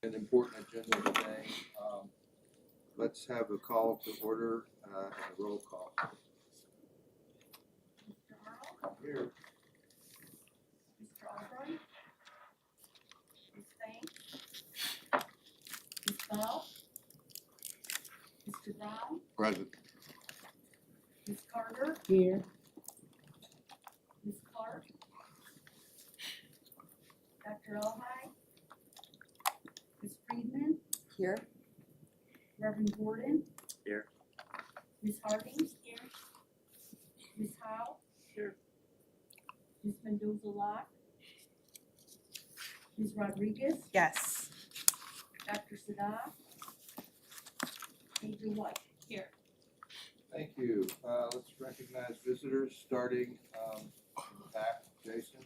An important agenda today. Let's have a call to order and a roll call. Mr. Earl? Here. Mr. Albright? Ms. Banks? Ms. Bell? Mr. Brown? Present. Ms. Carter? Here. Ms. Clark? Dr. Elhai? Ms. Friedman? Here. Reverend Gordon? Here. Ms. Harding? Here. Ms. Howe? Here. Ms. Mendoza-Locke? Ms. Rodriguez? Yes. Dr. Sada? Major White? Here. Thank you. Let's recognize visitors starting in the back. Jason.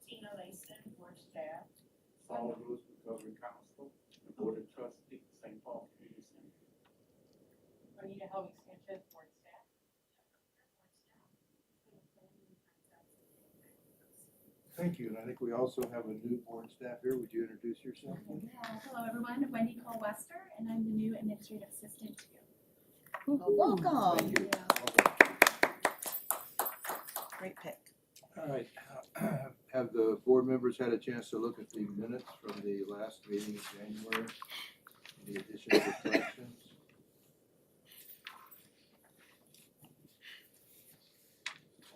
Tina Mason, board staff. Solid Roots Recovery Council, the Board of Trustees, St. Paul Community Center. Anita Helvig Sanchez, board staff. Thank you. And I think we also have a new board staff here. Would you introduce yourself? Hello, everyone. Wendy Cole Wester, and I'm the new administrative assistant to you. Welcome. Thank you. Great pick. All right. Have the board members had a chance to look at the minutes from the last meeting in January? Any additions or corrections?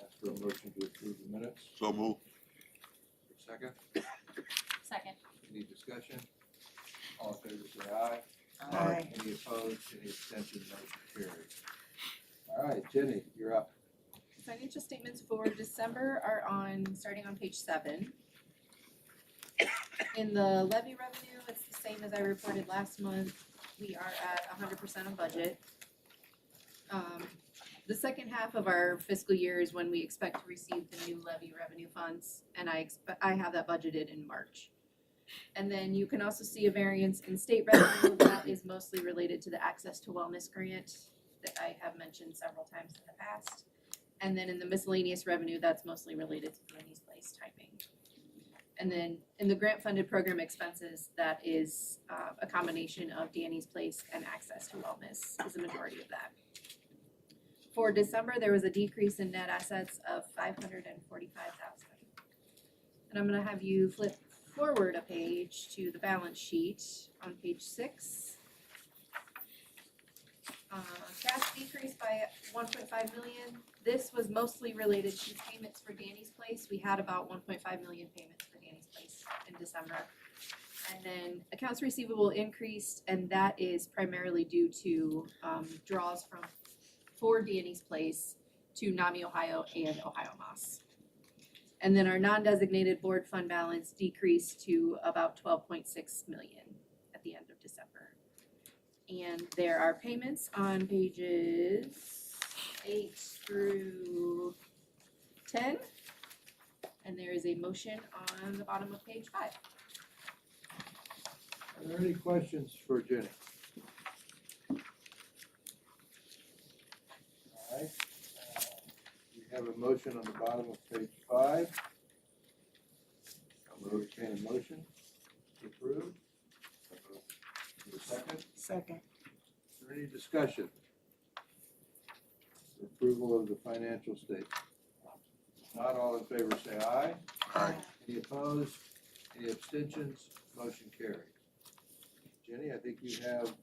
Ask for a motion to approve the minutes. So move. Second, Second. any discussion? All in favor say aye. Aye. Any opposed, any abstentions, motion carries. All right, Jenny, you're up. Financial statements for December are starting on page 7. In the levy revenue, it's the same as I reported last month. We are at 100% of budget. The second half of our fiscal year is when we expect to receive the new levy revenue funds, and I have that budgeted in March. And then you can also see a variance in state revenue that is mostly related to the Access to Wellness grant that I have mentioned several times in the past. And then in the miscellaneous revenue, that's mostly related to Danny's Place typing. And then in the grant-funded program expenses, that is a combination of Danny's Place and Access to Wellness is the majority of that. For December, there was a decrease in net assets of $545,000. And I'm gonna have you flip forward a page to the balance sheet on page 6. Cash decreased by 1.5 million. This was mostly related to payments for Danny's Place. We had about 1.5 million payments for Danny's Place in December. And then accounts receivable increased, and that is primarily due to draws for Danny's Place to NAMI Ohio and Ohio Moss. And then our non-designated board fund balance decreased to about 12.6 million at the end of December. And there are payments on pages 8 through 10. And there is a motion on the bottom of page 5. Are there any questions for Jenny? All right. We have a motion on the bottom of page 5. I'll entertain a motion to approve. Need a second? Second. Is there any discussion? Approval of the financial statement. Not all in favor say aye. Aye. Any opposed? Any abstentions? Motion carries. Jenny, I think you have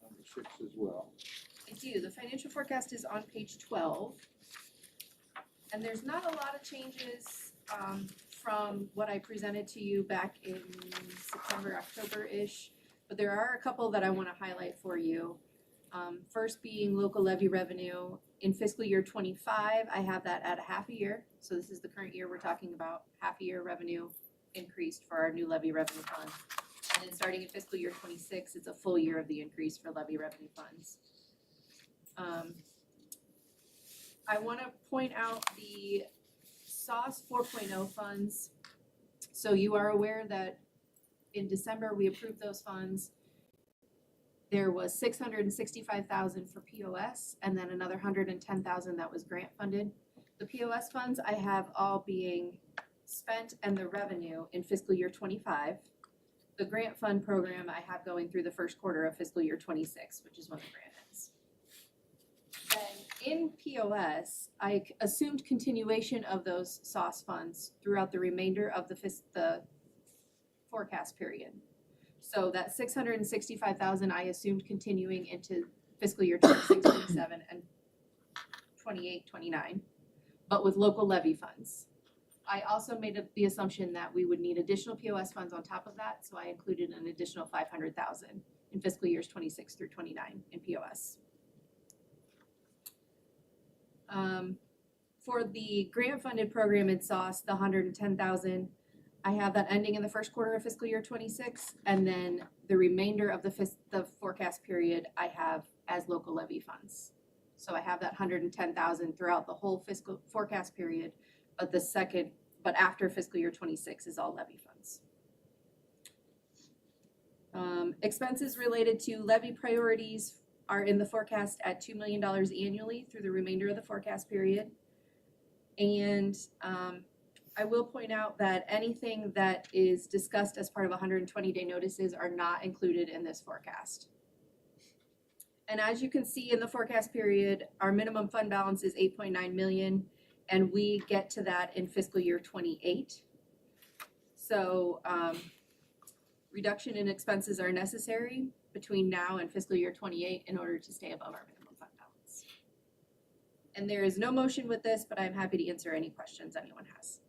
number 6 as well. I do. The financial forecast is on page 12. And there's not a lot of changes from what I presented to you back in September, October-ish. But there are a couple that I want to highlight for you. First being local levy revenue. In fiscal year 25, I have that at a half a year. So this is the current year we're talking about. Half a year revenue increased for our new levy revenue fund. And then starting in fiscal year 26, it's a full year of the increase for levy revenue funds. I want to point out the SOS 4.0 funds. So you are aware that in December, we approved those funds. There was $665,000 for POS and then another $110,000 that was grant funded. The POS funds I have all being spent and the revenue in fiscal year 25. The grant fund program I have going through the first quarter of fiscal year 26, which is when the grant ends. And in POS, I assumed continuation of those SOS funds throughout the remainder of the forecast period. So that $665,000 I assumed continuing into fiscal year 26, 27 and 28, 29, but with local levy funds. I also made the assumption that we would need additional POS funds on top of that, so I included an additional $500,000 in fiscal years 26 through 29 in POS. For the grant funded program in SOS, the $110,000, I have that ending in the first quarter of fiscal year 26, and then the remainder of the forecast period I have as local levy funds. So I have that $110,000 throughout the whole fiscal forecast period, but after fiscal year 26 is all levy funds. Expenses related to levy priorities are in the forecast at $2 million annually through the remainder of the forecast period. And I will point out that anything that is discussed as part of 120-day notices are not included in this forecast. And as you can see in the forecast period, our minimum fund balance is 8.9 million, and we get to that in fiscal year 28. So reduction in expenses are necessary between now and fiscal year 28 in order to stay above our minimum fund balance. And there is no motion with this, but I'm happy to answer any questions anyone has.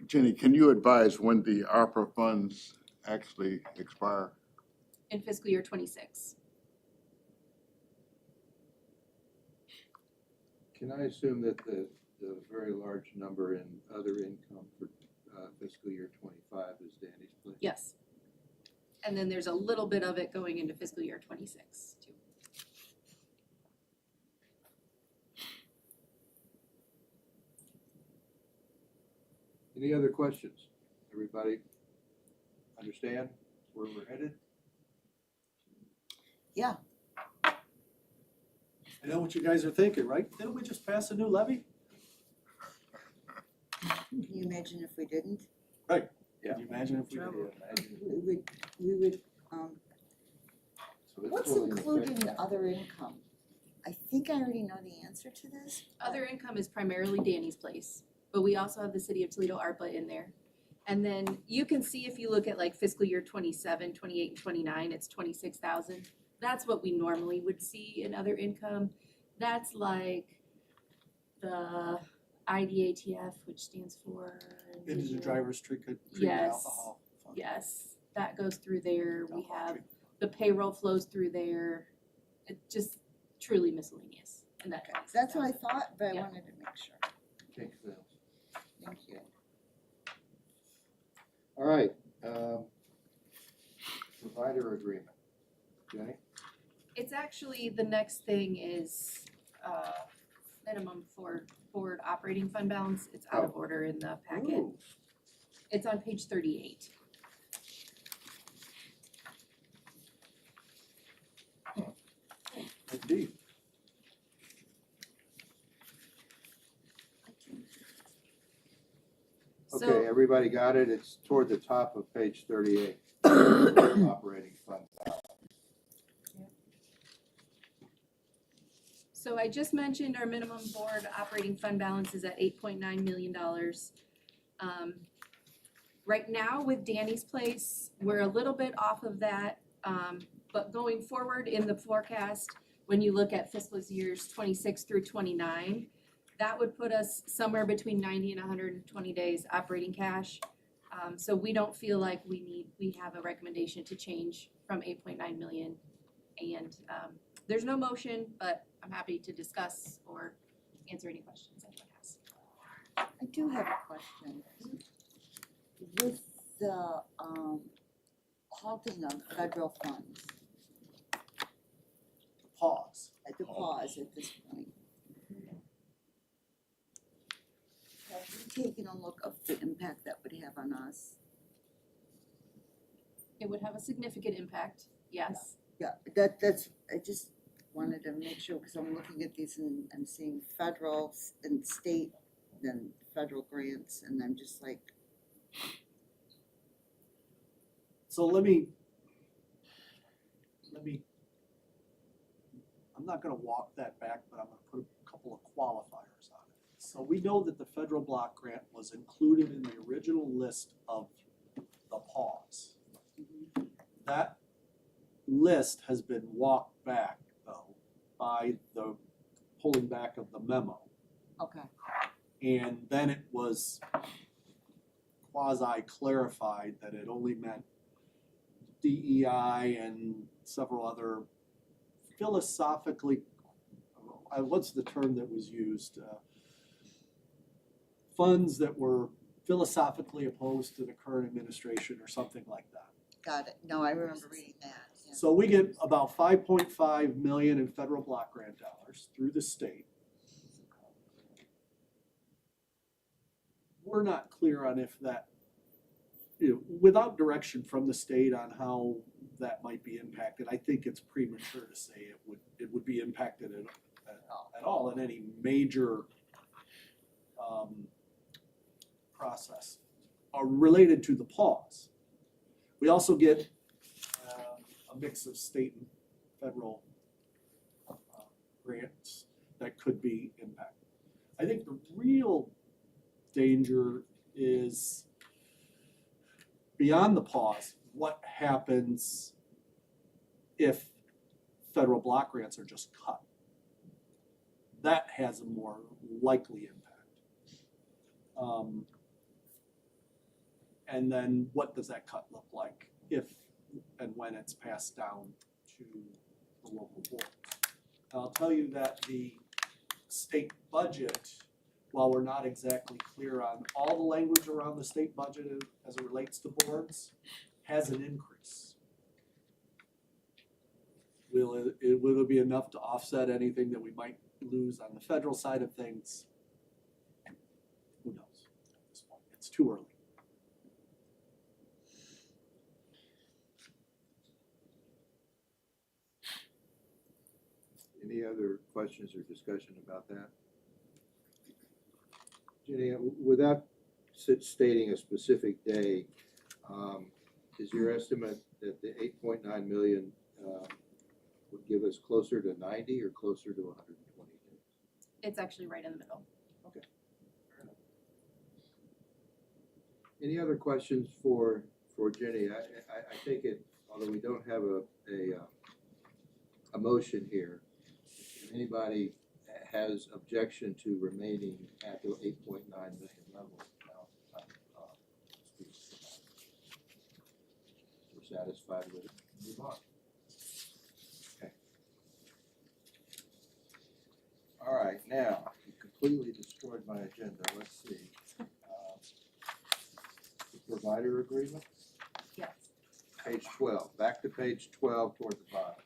Jenny, can you advise when the ARPA funds actually expire? In fiscal year 26. Can I assume that the very large number in other income for fiscal year 25 is Danny's place? Yes. And then there's a little bit of it going into fiscal year 26 too. Any other questions? Everybody understand where we're headed? Yeah, I know what you guys are thinking, right? Didn't we just pass a new levy? can you imagine if we didn't? Right. Yeah. Can you imagine if we Trouble. did? We would, So it's what's fully included effective. in other income? I think I already know the answer to this. Other income is primarily Danny's place, but we also have the City of Toledo ARPA in there. And then you can see if you look at like fiscal year 27, 28, and 29, it's 26,000. That's what we normally would see in other income. That's like the IDATF, which stands for Indigent Drivers Treatment Yes. Alcohol Fund. Yes, that goes through there. We Alcohol have treatment. the payroll flows through there. It's just truly miscellaneous. And that That's what I thought, but I Yeah. wanted to make sure. Pink sales. Thank you. All right, provider agreement. Jenny? It's actually, the next thing is minimum for forward operating fund balance. It's out of order in the packet. Ooh. It's on page 38. Indeed. Okay, So, everybody got it? It's toward the top of page 38. Operating fund balance. so I just mentioned our minimum board operating fund balance is at $8.9 million. Right now with Danny's place, we're a little bit off of that, but going forward in the forecast, when you look at fiscal years 26 through 29, that would put us somewhere between 90 and 120 days operating cash. So we don't feel like we have a recommendation to change from 8.9 million. And there's no motion, but I'm happy to discuss or answer any questions anyone has. I do have a question. With the halting of federal funds, Pause. at the pause at this point, have you taken a look of the impact that would have on us? it would have a significant impact, yes. Yeah, that's, I just wanted to make sure, because I'm looking at these and I'm seeing federal and state, then federal grants, and I'm just like, So let me, I'm not gonna walk that back, but I'm gonna put a couple of qualifiers on it. So we know that the federal block grant was included in the original list of the pause. That list has been walked back, though, by the pulling back of the memo. okay, And then it was quasi-clarified that it only meant DEI and several other philosophically, what's the term that was used? Funds that were philosophically opposed to the current administration or something like that. got it. No, I remember reading that, yeah. So we get about 5.5 million in federal block grant dollars through the state. We're not clear on if that, without direction from the state on how that might be impacted, I think it's premature to say it would be impacted at all in any major process related to the pause. We also get a mix of state and federal grants that could be impacted. I think the real danger is beyond the pause, what happens if federal block grants are just cut? That has a more likely impact. And then what does that cut look like if and when it's passed down to the local board? I'll tell you that the state budget, while we're not exactly clear on all the language around the state budget as it relates to boards, has an increase. Will it be enough to offset anything that we might lose on the federal side of things? Who knows at this point? It's too early. Any other questions or discussion about that? Jenny, without stating a specific day, is your estimate that the 8.9 million would give us closer to 90 or closer to 120 days? It's actually right in the middle. Okay. Fair enough. Any other questions for Jenny? I take it, although we don't have a motion here, if anybody has objection to remaining at the 8.9 million level, now speaks to that. We're satisfied with it. Move on. Okay. All right, now, you completely destroyed my agenda. Let's see. The provider agreement, Yes. page 12, back to page 12 toward the bottom.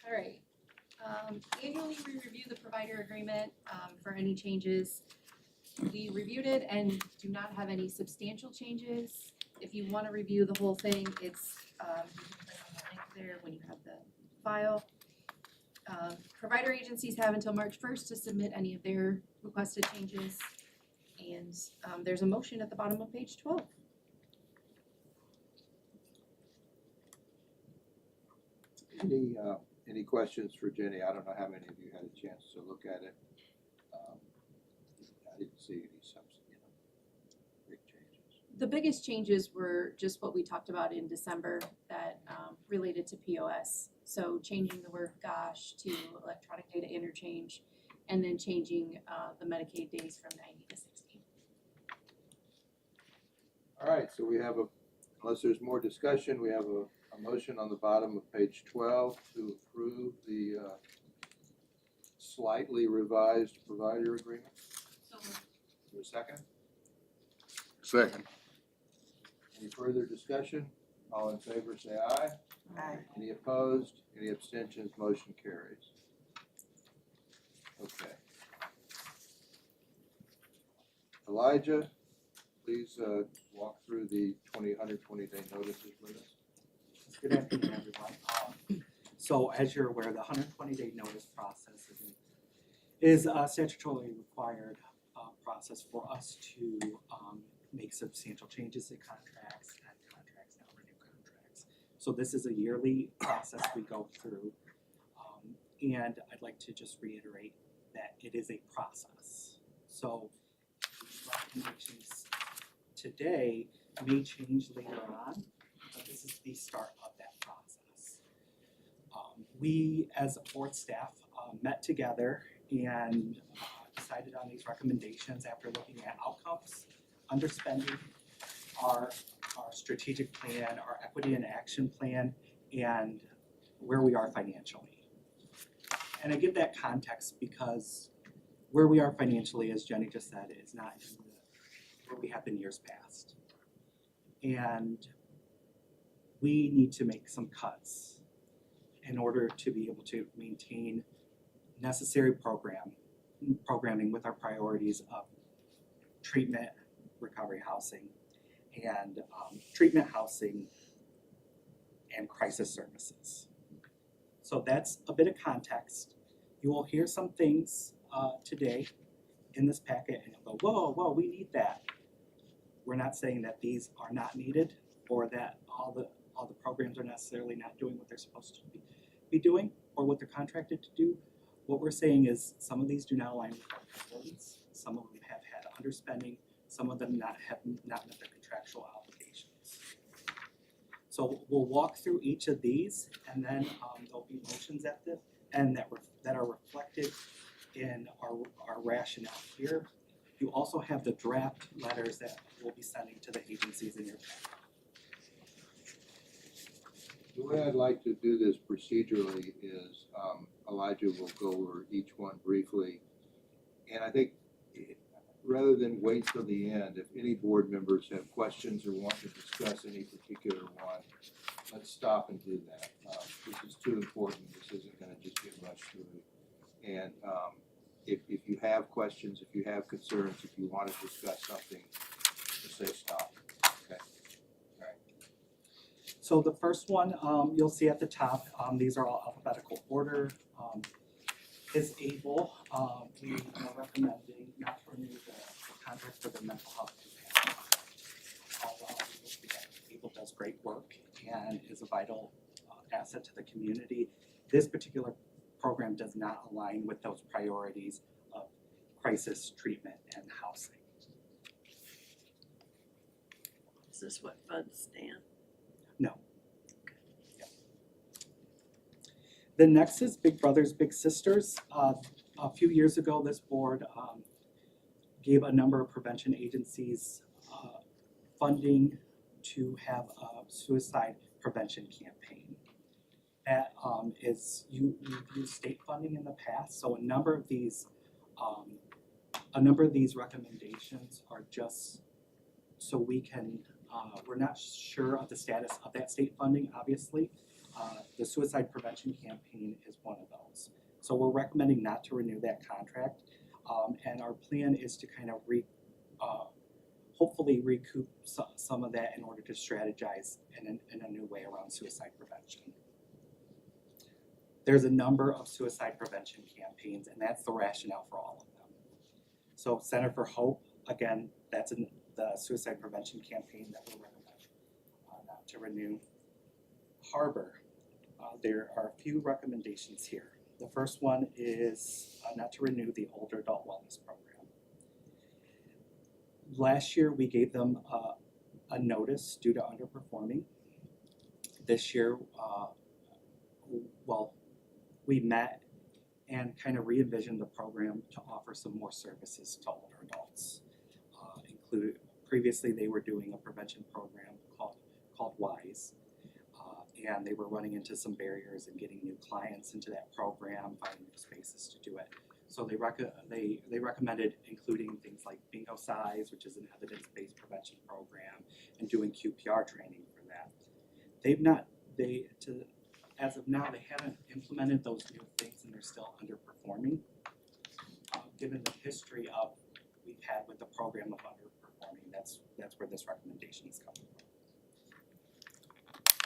All right. Annually, we review the provider agreement for any changes. We reviewed it and do not have any substantial changes. If you want to review the whole thing, it's you can click on the link there when you have the file. Provider agencies have until March 1st to submit any of their requested changes. And there's a motion at the bottom of page 12. Any questions for Jenny? I don't know how many of you had a chance to look at it. I didn't see any big changes. The biggest changes were just what we talked about in December that related to POS. So changing the word gosh to electronic data interchange, and then changing the Medicaid days from 90 to 60. All right, so we have unless there's more discussion, we have a motion on the bottom of page 12 to approve the slightly revised provider agreement. So moved. Is there a second? Second. Any further discussion? All in favor say aye. Aye. Any opposed? Any abstentions? Motion carries. Okay. Elijah, please walk through the 120-day notices with us? Good afternoon, everyone. So as you're aware, the 120-day notice process is a statutorily required process for us to make substantial changes to contracts and contracts, not renew contracts. So this is a yearly process we go through. And I'd like to just reiterate that it is a process. So these recommendations today may change later on, but this is the start of that process. We, as a board staff, met together and decided on these recommendations after looking at outcomes, underspending, our strategic plan, our equity and action plan, and where we are financially. And I give that context because where we are financially, as Jenny just said, is not in where we have been years past. And we need to make some cuts in order to be able to maintain necessary programming with our priorities of treatment, recovery housing, and treatment housing and crisis services. So that's a bit of context. You will hear some things today in this packet and you'll go, whoa, we need that. We're not saying that these are not needed or that all the programs are necessarily not doing what they're supposed to be doing or what they're contracted to do. What we're saying is some of these do not align with our priorities. Some of them have had underspending. Some of them have not met their contractual obligations. So we'll walk through each of these, and then there'll be motions at this, and that are reflected in our rationale here. You also have the draft letters that we'll be sending to the agencies in your packet. The way I'd like to do this procedurally is Elijah will go over each one briefly. And I think rather than wait till the end, if any board members have questions or want to discuss any particular one, let's stop and do that. This is too important. This isn't going to just get rushed through. And if you have questions, if you have concerns, if you want to discuss something, just say stop. Okay. All right. So the first one you'll see at the top, these are all alphabetical order. Is able, we are recommending not to renew the contract for the mental health impact. Although able does great work and is a vital asset to the community, this particular program does not align with those priorities of crisis treatment and housing. Is this what funds stand? No. Yep. The next is Big Brothers Big Sisters. A few years ago, this board gave a number of prevention agencies funding to have a suicide prevention campaign. That is, you've used state funding in the past, so a number of these recommendations are just so we can, we're not sure of the status of that state funding, obviously. The suicide prevention campaign is one of those. So we're recommending not to renew that contract. And our plan is to kind of hopefully recoup some of that in order to strategize in a new way around suicide prevention. There's a number of suicide prevention campaigns, and that's the rationale for all of them. So Center for Hope, again, that's in the suicide prevention campaign that we're recommending not to renew. Harbor, there are a few recommendations here. The first one is not to renew the older adult wellness program. Last year, we gave them a notice due to underperforming. This year, we met and kind of re-envisioned the program to offer some more services to older adults. Previously, they were doing a prevention program called WISE, and they were running into some barriers and getting new clients into that program, finding new spaces to do it. So they recommended including things like bingo size, which is an evidence-based prevention program, and doing QPR training for that. As of now, they haven't implemented those new things, and they're still underperforming. Given the history we've had with the program of underperforming, that's where this recommendation is coming from.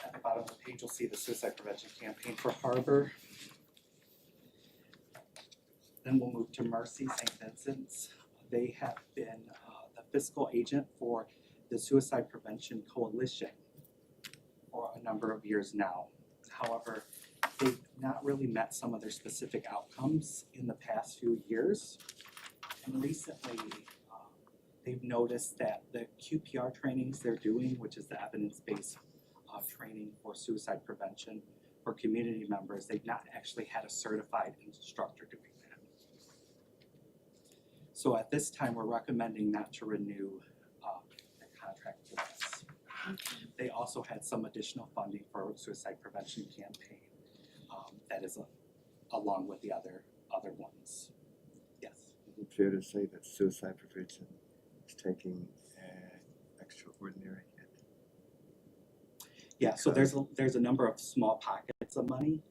At the bottom of the page, you'll see the suicide prevention campaign for Harbor. Then we'll move to Mercy St. Vincent's. They have been the fiscal agent for the Suicide Prevention Coalition for a number of years now. However, they've not really met some of their specific outcomes in the past few years. And recently, they've noticed that the QPR trainings they're doing, which is the evidence-based training for suicide prevention for community members, they've not actually had a certified instructor doing that. So at this time, we're recommending not to renew the contract for this. They also had some additional funding for a suicide prevention campaign that is along with the other ones. Yes. Is it fair to say that suicide prevention is taking an extraordinary hit? Yeah, so there's a number of small pockets of money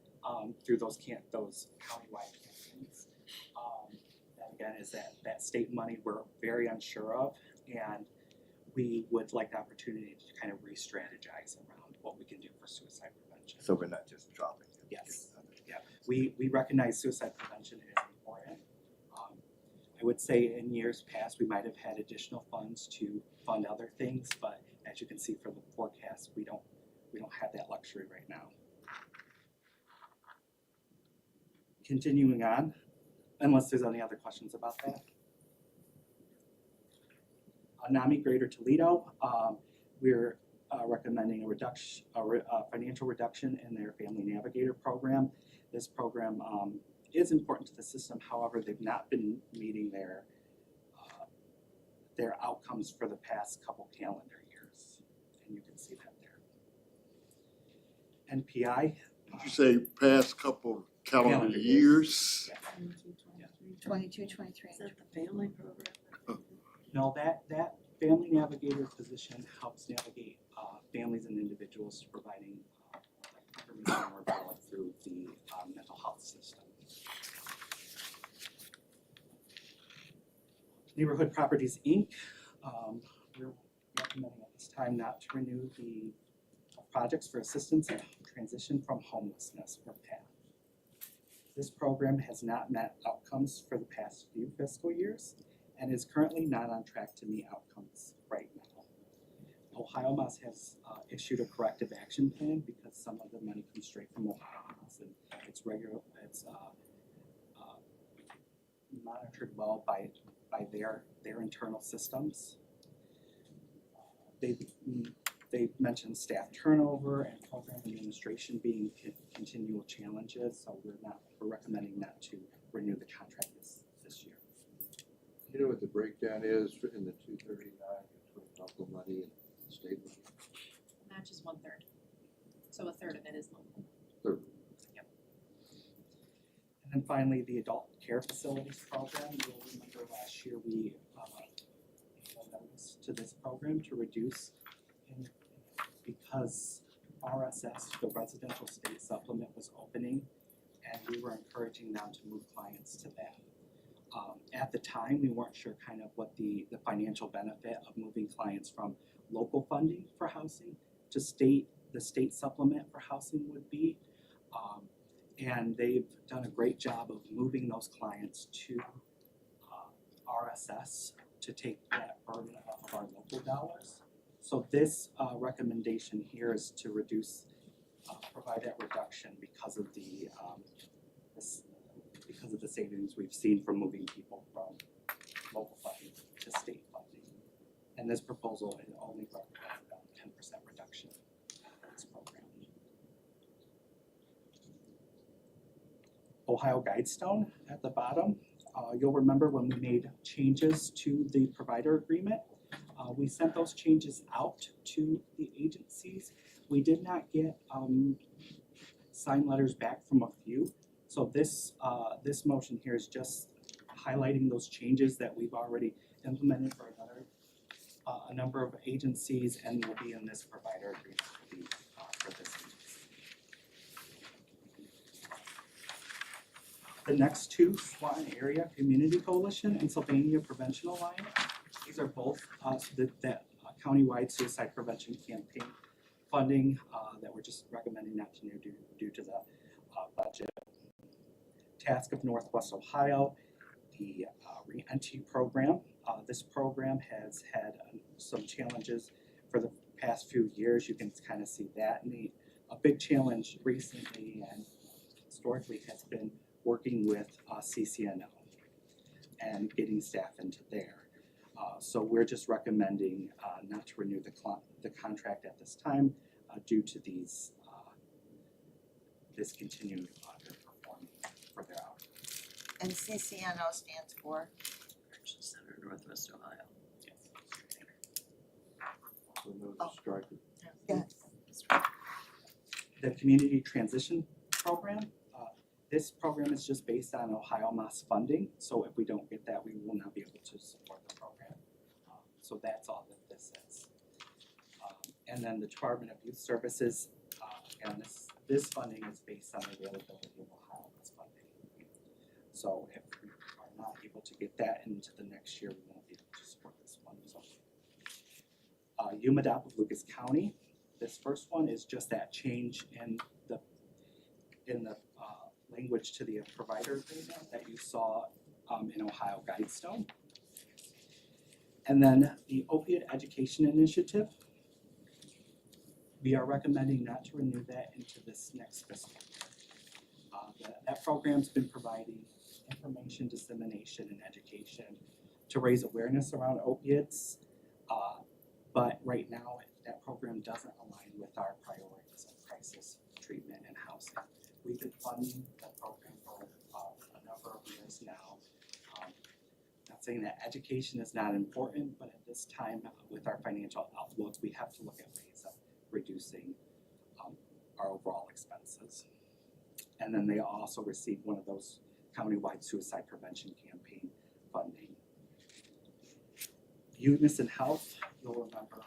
through those countywide campaigns. That again is that state money we're very unsure of, and we would like the opportunity to kind of re-strategize around what we can do for suicide prevention. So we're not just dropping it? Yes. Yeah, we recognize suicide prevention is important. I would say in years past, we might have had additional funds to fund other things, but as you can see from the forecast, we don't have that luxury right now. Continuing on, unless there's any other questions about that. NAMI Greater Toledo, we're recommending a financial reduction in their Family Navigator program. This program is important to the system. However, they've not been meeting their outcomes for the past couple calendar years, and you can see that there. NPI. Did you say past couple calendar years? Yeah. 22, 23. Is that the family program? No, that Family Navigator position helps navigate families and individuals providing information or referral through the mental health system. Neighborhood Properties, Inc. We're recommending at this time not to renew the projects for assistance in transition from homelessness or PATH. This program has not met outcomes for the past few fiscal years and is currently not on track to meet outcomes right now. Ohio Mass has issued a corrective action plan because some of the money comes straight from Ohio Mass, and it's monitored well by their internal systems. They've mentioned staff turnover and program administration being continual challenges, so we're recommending not to renew the contract this year. You know what the breakdown is in the 239 between local money and state money? Match is 1/3. So a third of it is local. Third. Yep. And then finally, the adult care facilities program. You'll remember last year we gave notice to this program to reduce because RSS, the residential state supplement, was opening, and we were encouraging them to move clients to that. At the time, we weren't sure kind of what the financial benefit of moving clients from local funding for housing to the state supplement for housing would be. And they've done a great job of moving those clients to RSS to take that burden off of our local dollars. So this recommendation here is to provide that reduction because of the savings we've seen from moving people from local funding to state funding. And this proposal is only represents about 10% reduction in this program. Ohio Guidestone at the bottom. You'll remember when we made changes to the provider agreement, we sent those changes out to the agencies. We did not get signed letters back from a few. So this motion here is just highlighting those changes that we've already implemented for a number of agencies, and will be in this provider agreement for this agency. The next two, Swanton Area Community Coalition and Sylvania Prevention Alliance, These are both that countywide suicide prevention campaign funding that we're just recommending not to do due to the budget. Task of Northwest Ohio, the re-entry program. This program has had some challenges for the past few years. You can kind of see that. And a big challenge recently and historically has been working with CCNO and getting staff into there. So we're just recommending not to renew the contract at this time due to these discontinued underperforming for their output. And CCNO stands for? Correction Center, Northwest Ohio. Yes. So no Oh. strike. Yes. The Community Transition Program. This program is just based on Ohio Mass funding, so if we don't get that, we will not be able to support the program. So that's all that this is. And then the Department of Youth Services, and this funding is based on availability of Ohio Mass funding. So if we are not able to get that into the next year, we won't be able to support this one. So, UMADOP of Lucas County. This first one is just that change in the language to the provider agreement that you saw in Ohio Guidestone. And then the Opiate Education Initiative. We are recommending not to renew that into this next fiscal year. That program's been providing information dissemination and education to raise awareness around opiates. But right now, that program doesn't align with our priorities of crisis treatment and housing. We've been funding that program for a number of years now. Not saying that education is not important, but at this time, with our financial outlook, we have to look at ways of reducing our overall expenses. And then they also received one of those countywide suicide prevention campaign funding. Unison Health, you'll remember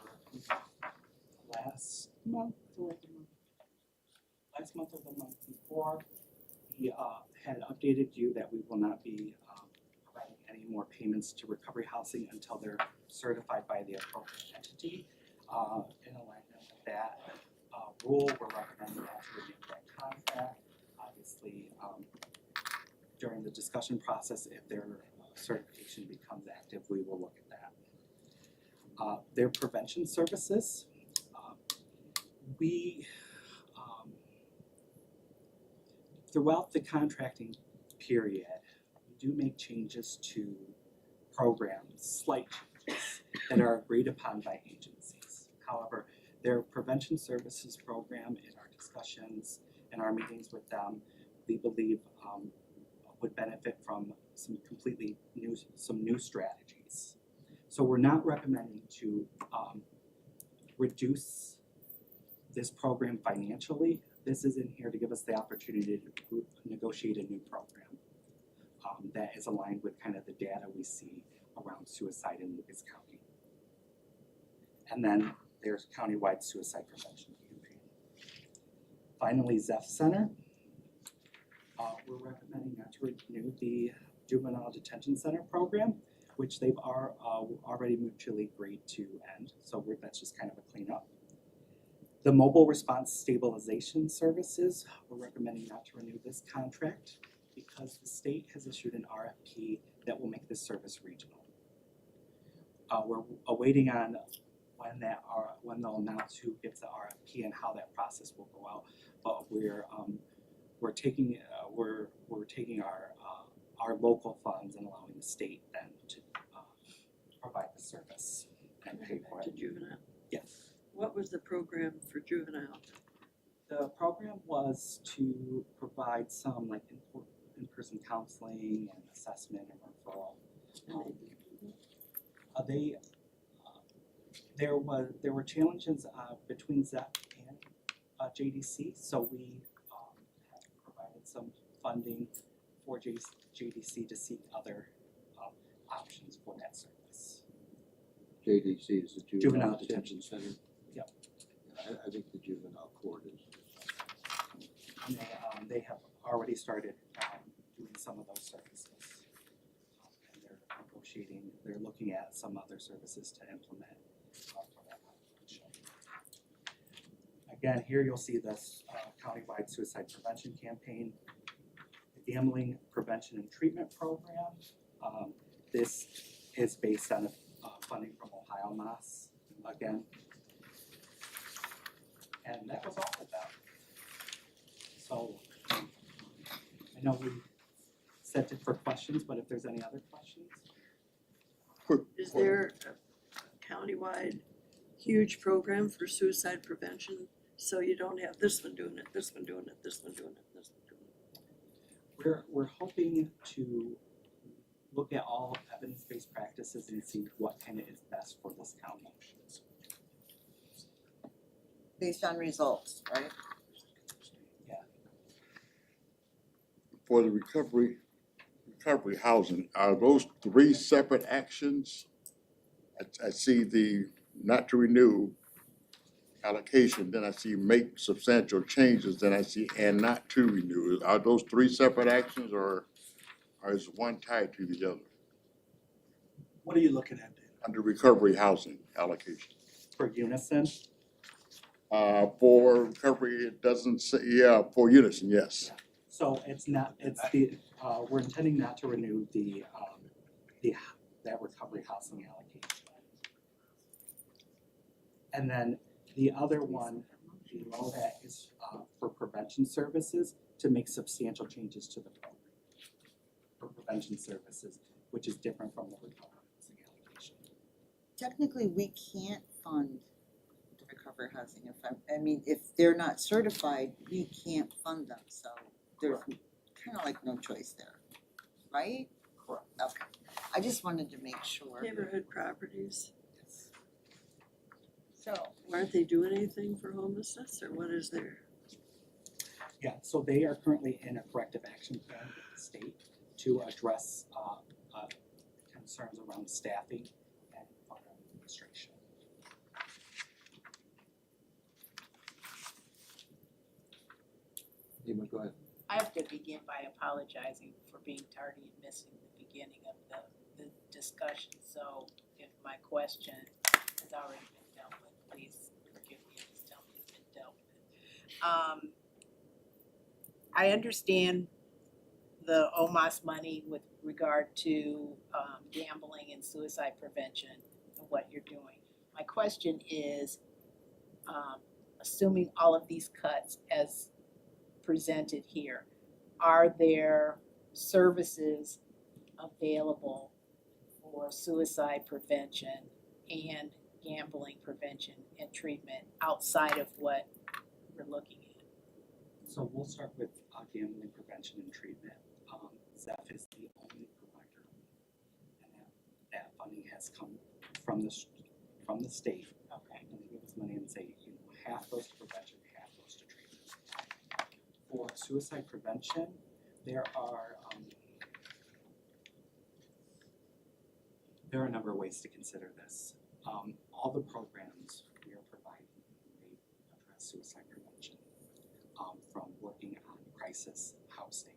last month or the month before, we had updated you that we will not be providing any more payments to recovery housing until they're certified by the appropriate entity. In alignment with that rule, we're recommending that to renew that contract. Obviously, during the discussion process, if their certification becomes active, we will look at that. Their prevention services, we throughout the contracting period, we do make changes to programs, slight changes that are agreed upon by agencies. However, their prevention services program, in our discussions and our meetings with them, we believe would benefit from some completely new strategies. So we're not recommending to reduce this program financially. This is in here to give us the opportunity to negotiate a new program that is aligned with kind of the data we see around suicide in Lucas County. And then there's countywide suicide prevention campaign. Finally, ZEF Center. We're recommending not to renew the Juvenile Detention Center program, which they've already mutually agreed to end. So that's just kind of a cleanup. The Mobile Response Stabilization Services, we're recommending not to renew this contract because the state has issued an RFP that will make this service regional. We're awaiting on when they'll announce who gets the RFP and how that process will go out. But we're taking our local funds and allowing the state then to provide the service and pay for To it. juvenile. Yes. What was the program for juvenile? The program was to provide some like in-person counseling and assessment and referral. There were challenges between ZEP and JDC, so we have provided some funding for JDC to seek other options for that service. JDC is the Juvenile Juvenile Detention Detention Center. Yep. I think the juvenile court is. And they have already started doing some of those services. And they're negotiating negotiating, they're looking at some other services to implement for that population. Again, here you'll see this countywide suicide prevention campaign, the gambling prevention and treatment program. This is based on funding from Ohio Mass again. And that was all of that. So I know we sent it for questions, but if there's any other questions? Is there a countywide huge program for suicide prevention? So you don't have this one doing it, this one doing it, this one doing it, this one doing it? We're hoping to look at all evidence-based practices and see what kind of is best for this county. Based on results, right? For the recovery housing, are those 3 separate actions? I see the not to renew allocation, then I see make substantial changes, then I see and not to renew. Are those 3 separate actions or is one tied to the other? What are you looking at, Dave? Under recovery housing allocation. For Unison, For recovery, it doesn't say, yeah, for Unison, yes. so it's not, it's we're intending not to renew that recovery housing allocation. And then the other one below that is for prevention services to make substantial changes to the program for prevention services, which is different from the recovery housing allocation. Technically, we can't fund the recovery housing if they're not certified, we can't fund them, so there's kind of like no choice there, right? Correct. Okay, I just wanted to make sure. Neighborhood properties, So, aren't they doing anything for homelessness or what is there? Yeah, so they are currently in a corrective action plan with the state to address concerns around staffing and program administration. Nima, go ahead. I have to begin by apologizing for being tardy and missing the beginning of the discussion. So if my question has already been dealt with, please forgive me and just tell me it's been dealt with. I understand the OMAS money with regard to gambling and suicide prevention and what you're doing. My question is, assuming all of these cuts as presented here, are there services available for suicide prevention and gambling prevention and treatment outside of what we're looking at? So we'll start with gambling prevention and treatment. ZEF is the only provider, and that funding has come from the state. Okay. And they give us money and say, half goes to prevention, half goes to treatment. For suicide prevention, there are a number of ways to consider this. All the programs we are providing, they address suicide prevention, from working on crisis housing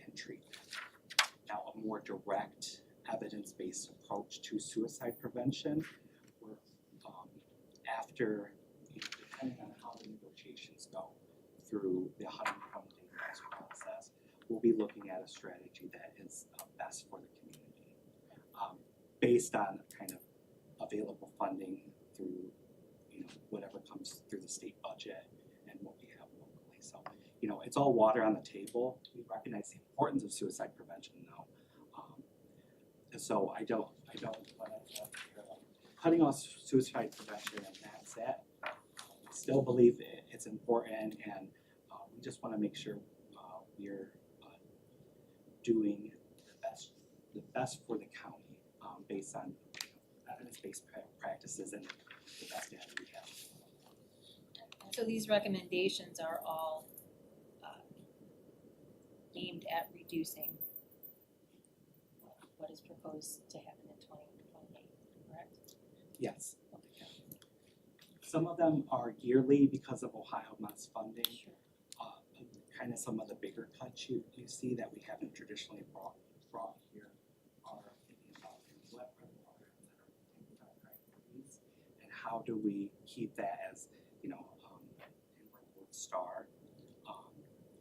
and treatment. Now, a more direct evidence-based approach to suicide prevention, where after, depending on how the negotiations go through the 120-day notice process, we'll be looking at a strategy that is best for the community, based on kind of available funding through, whatever comes through the state budget and what we have locally. So, it's all water on the table. We recognize the importance of suicide prevention now. And so I don't want to cutting off suicide prevention and that's it. We still believe it's important, and we just want to make sure we're doing the best for the county, based on evidence-based practices and the best data we have. So these recommendations are all aimed at reducing what is proposed to happen in 2028, correct? Yes. Some of them are yearly because of Ohio Mass funding. Sure. Kind of some of the bigger cuts you see that we haven't traditionally brought here are how do we keep that as, you know, a North Star?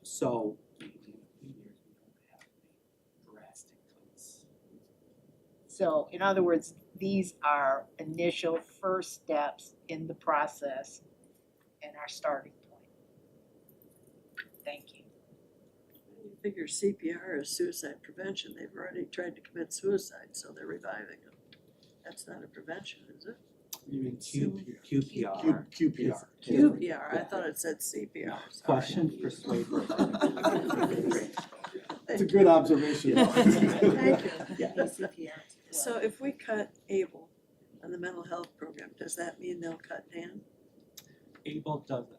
So in a few years, we don't have any drastic cuts. So in other words, these are initial first steps in the process and our starting point. Thank you. You figure CPR is suicide prevention, they've already tried to commit suicide, so they're reviving them. That's not a prevention, is it? You mean QPR? QPR. QPR, I thought it said CPR, sorry. Question persuade. It's a good observation. Thank you. Yeah. So if we cut ABLE on the mental health program, does that mean they'll cut Dan? ABLE doesn't.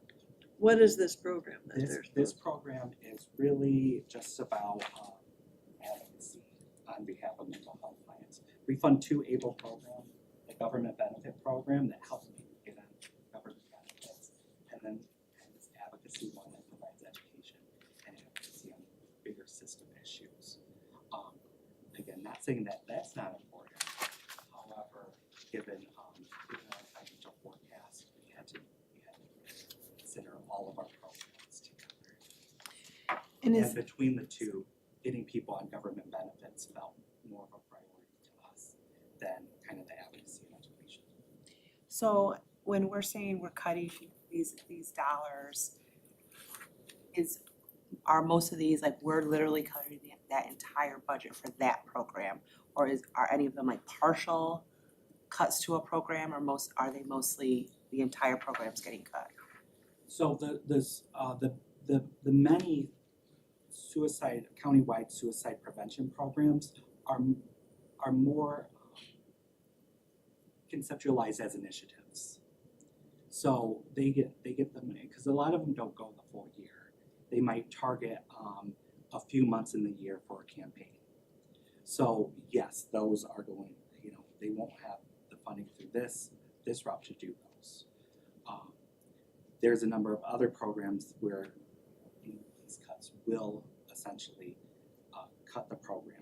What is this program that This, they're? this program is really just about advocacy on behalf of mental health plans. We fund two ABLE programs, the government benefit program that helps people get on government benefits, and then this advocacy one that provides education and advocacy on bigger system issues. Again, not saying that that's not important. However, given our financial forecast, we had to consider all of our programs together. And between the two, getting people on government benefits felt more of a priority to us than kind of the advocacy and education. So when we're saying we're cutting these dollars, are most of these, like, we're literally cutting that entire budget for that program? Or are any of them like partial cuts to a program, or are they mostly the entire program's getting cut? So the many countywide suicide prevention programs are more conceptualized as initiatives. So they get the money, because a lot of them don't go the full year. They might target a few months in the year for a campaign. So yes, those are going, they won't have the funding through this route to do those. There's a number of other programs where these cuts will essentially cut the program.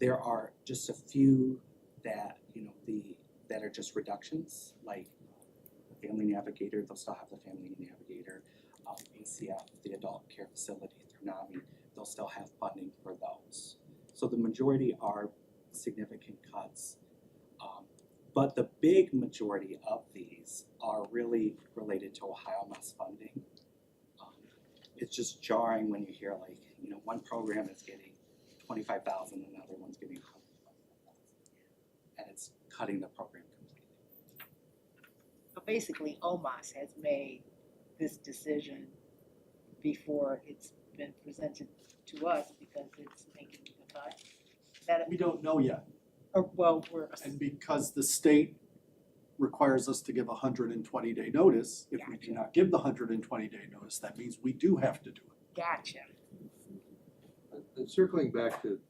There are just a few that, that are just reductions, like the Family Navigator, they'll still have the Family Navigator, ACF, the Adult Care Facility through NAMI, they'll still have funding for those. So the majority are significant cuts, but the big majority of these are really related to Ohio Mess funding. It's just jarring when you hear, like, one program is getting $25,000, another one's getting $125,000, and it's cutting the program completely. But basically, OMAS has made this decision before it's been presented to us because it's making the cut. We don't know yet, And and because the state requires us to give a 120-day notice, if we do not give the 120-day notice, that means we do have to do it. Gotcha. And circling back to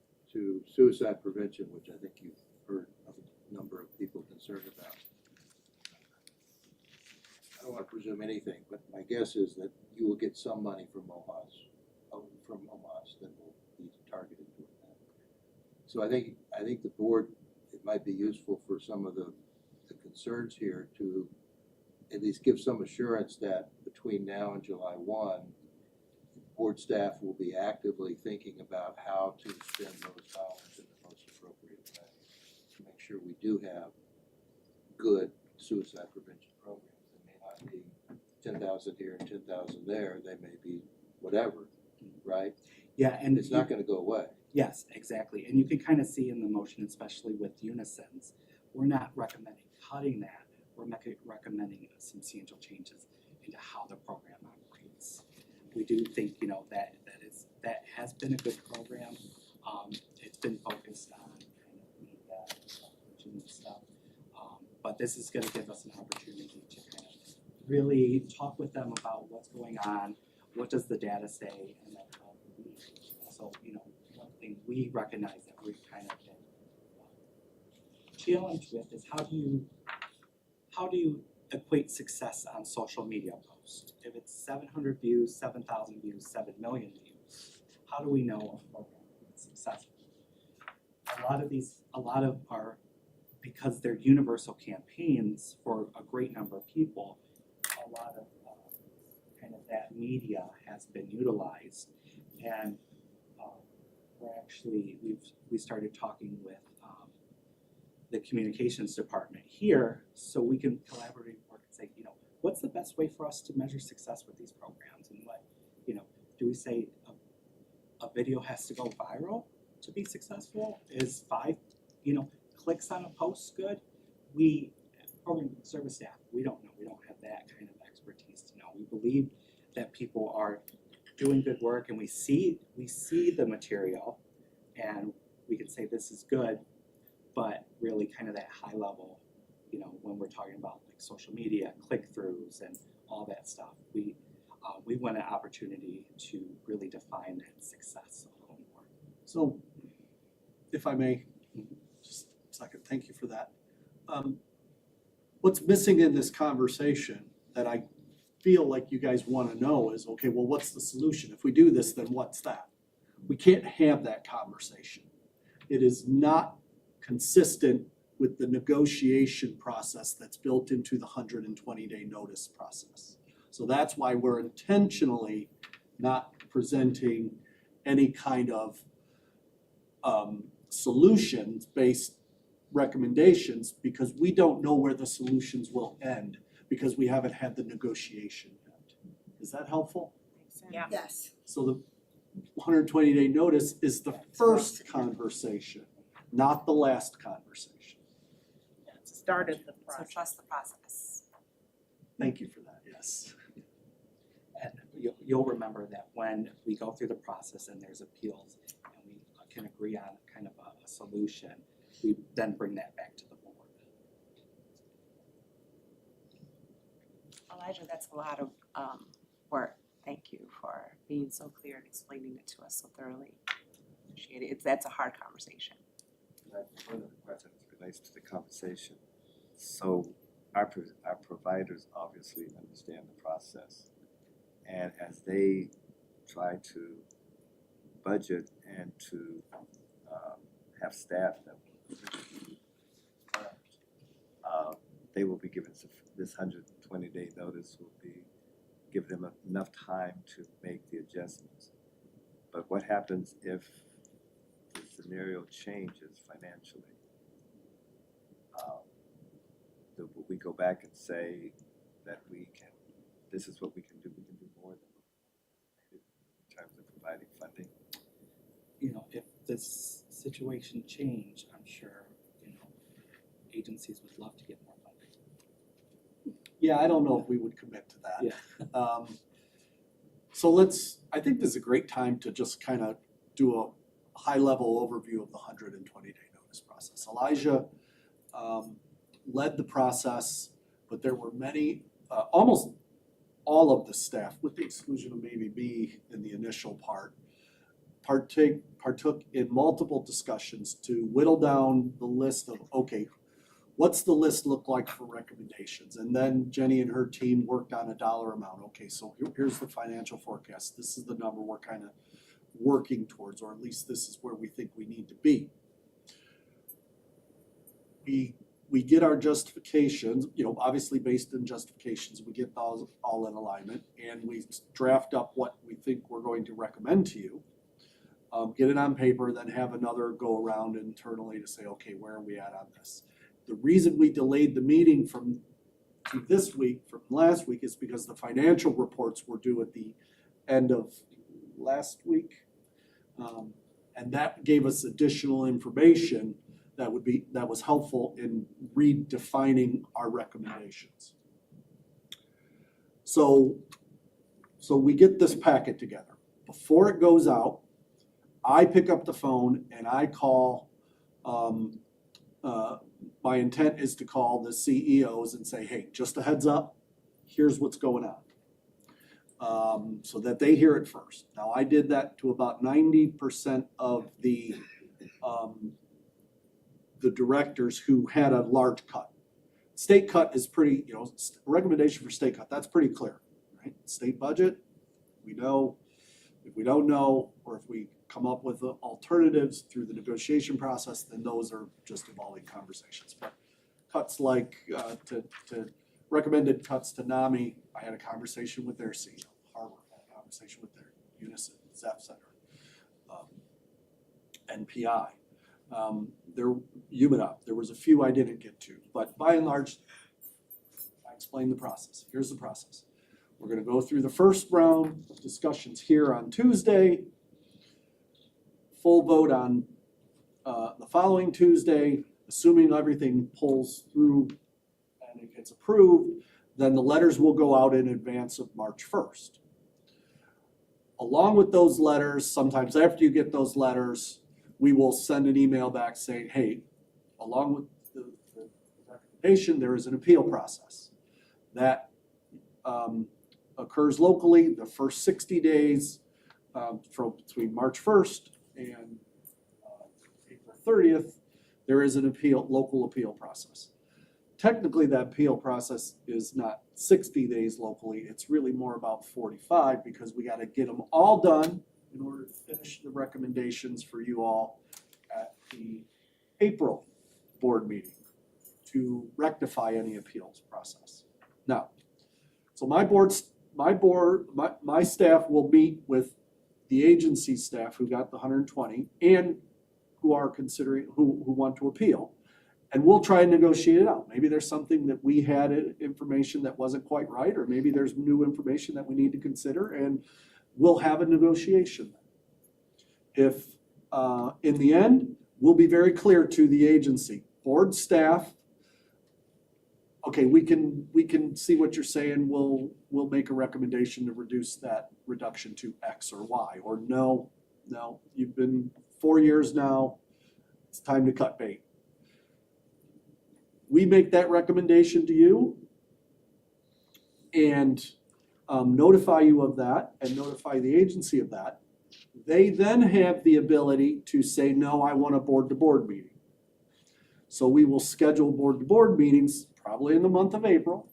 suicide prevention, which I think you've heard of a number of people concerned about. I don't want to presume anything, but my guess is that you will get some money from OMAS that will be targeted toward that. So I think the board, it might be useful for some of the concerns here to at least give some assurance that between now and July 1, board staff will be actively thinking about how to spend those dollars in the most appropriate way to make sure we do have good suicide prevention programs. They may not be 10,000 here and 10,000 there. They may be whatever, right? Yeah, and it's not going to go away. Yes, exactly. And you can kind of see in the motion, especially with unisons, we're not recommending cutting that. We're recommending substantial changes into how the program operates. We do think, that has been a good program. It's been focused on kind of the stuff. But this is going to give us an opportunity to kind of really talk with them about what's going on, what does the data say, and then how we. So, one thing we recognize that we've kind of been challenged with is how do you equate success on social media posts? If it's 700 views, 7,000 views, 7 million views, how do we know a program is successful? A lot of our because they're universal campaigns for a great number of people, a lot of kind of that media has been utilized. And we started talking with the communications department here, so we can collaborate and say, what's the best way for us to measure success with these programs? And what, do we say a video has to go viral to be successful? Is 5, clicks on a post good? We, program service staff, we don't know. We don't have that kind of expertise to know. We believe that people are doing good work, and we see the material, and we can say this is good, but really kind of that high level, when we're talking about like social media, click-throughs and all that stuff, we want an opportunity to really define that success a little more. So, if I may, just a second, thank you for that. What's missing in this conversation that I feel like you guys want to know is, okay, well, what's the solution? If we do this, then what's that? We can't have that conversation. It is not consistent with the negotiation process that's built into the 120-day notice process. So that's why we're intentionally not presenting any kind of solutions-based recommendations, because we don't know where the solutions will end, because we haven't had the negotiation yet. Is that helpful? Yeah. Yes. So the 120-day notice is the first conversation, not the last conversation. Started the So process. trust the process. Thank you for that, yes. And you'll remember that when we go through the process and there's appeals and we can agree on kind of a solution, we then bring that back to the board. Elijah, that's a lot of work. Thank you for being so clear and explaining it to us so thoroughly. Appreciate it. That's a hard conversation. One of the questions relates to the conversation. So our providers obviously understand the process. And as they try to budget and to have staff that they will be given this 120-day notice will give them enough time to make the adjustments. But what happens if the scenario changes financially? Will we go back and say that this is what we can do more than what we in terms of providing funding? If this situation changed, I'm sure, agencies would love to get more funding. Yeah, I don't know if we would commit to that. Yeah. So I think this is a great time to just kind of do a high-level overview of the 120-day notice process. Elijah led the process, but there were many, almost all of the staff, with the exclusion of maybe me in the initial part, partook in multiple discussions to whittle down the list of, okay, what's the list look like for recommendations? And then Jenny and her team worked on a dollar amount. Okay, so here's the financial forecast. This is the number we're kind of working towards, or at least this is where we think we need to be. We get our justifications, obviously based on justifications, we get those all in alignment, and we draft up what we think we're going to recommend to you. Get it on paper, then have another go around internally to say, okay, where are we at on this? The reason we delayed the meeting from this week, from last week, is because the financial reports were due at the end of last week. And that gave us additional information that was helpful in redefining our recommendations. So we get this packet together. Before it goes out, I pick up the phone and I call, my intent is to call the CEOs and say, hey, just a heads up, here's what's going on. So that they hear it first. Now, I did that to about 90% of the directors who had a large cut. State cut is pretty, recommendation for state cut, that's pretty clear, right? State budget, we know. If we don't know, or if we come up with alternatives through the negotiation process, then those are just evolving conversations. But cuts like, to recommended cuts to NAMI, I had a conversation with their CEO, Harvard, had a conversation with their Unison, ZEP Center, NPI. There, UMADA, there was a few I didn't get to, but by and large, I explained the process. Here's the process. We're gonna go through the first round of discussions here on Tuesday. Full vote on the following Tuesday, assuming everything pulls through and it gets approved, then the letters will go out in advance of March 1st. Along with those letters, sometimes after you get those letters, we will send an email back saying, hey, along with the recommendation, there is an appeal process. That occurs locally the first 60 days from between March 1st and April 30th, there is an local appeal process. Technically, that appeal process is not 60 days locally, it's really more about 45 because we gotta get them all done in order to finish the recommendations for you all at the April board meeting to rectify any appeals process. Now, so my staff will meet with the agency staff who got the 120 and who are considering, who want to appeal. And we'll try and negotiate it out. Maybe there's something that we had information that wasn't quite right, or maybe there's new information that we need to consider, and we'll have a negotiation. If, in the end, we'll be very clear to the agency, board staff, okay, we can see what you're saying, we'll make a recommendation to reduce that reduction to X or Y, or no, you've been 4 years now, it's time to cut bait. We make that recommendation to you and notify you of that and notify the agency of that. They then have the ability to say, no, I want a board-to-board meeting. So we will schedule board-to-board meetings probably in the month of April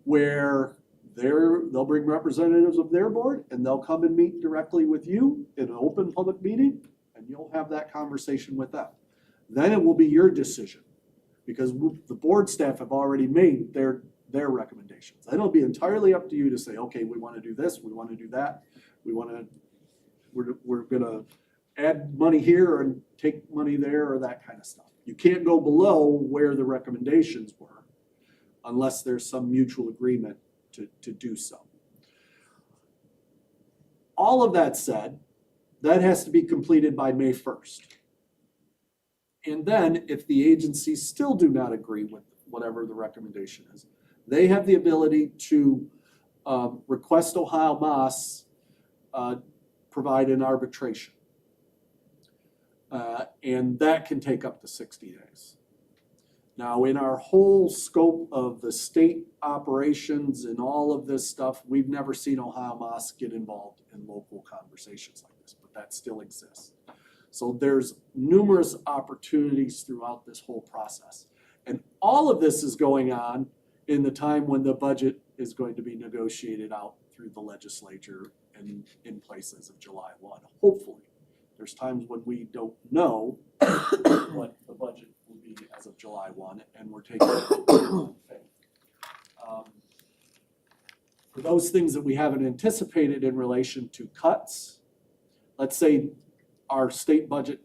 where they'll bring representatives of their board and they'll come and meet directly with you in an open public meeting and you'll have that conversation with them. Then it will be your decision because the board staff have already made their recommendations. Then it'll be entirely up to you to say, okay, we want to do this, we want to do that, we're gonna add money here and take money there or that kind of stuff. You can't go below where the recommendations were unless there's some mutual agreement to do so. All of that said, that has to be completed by May 1st. And then if the agencies still do not agree with whatever the recommendation is, they have the ability to request Ohio Mass provide an arbitration. And that can take up to 60 days. Now, in our whole scope of the state operations and all of this stuff, we've never seen Ohio Mass get involved in local conversations like this, but that still exists. So there's numerous opportunities throughout this whole process. And all of this is going on in the time when the budget is going to be negotiated out through the legislature and in place as of July 1, hopefully. There's times when we don't know what the budget will be as of July 1, and we're taking it on faith. For those things that we haven't anticipated in relation to cuts, let's say our state budget,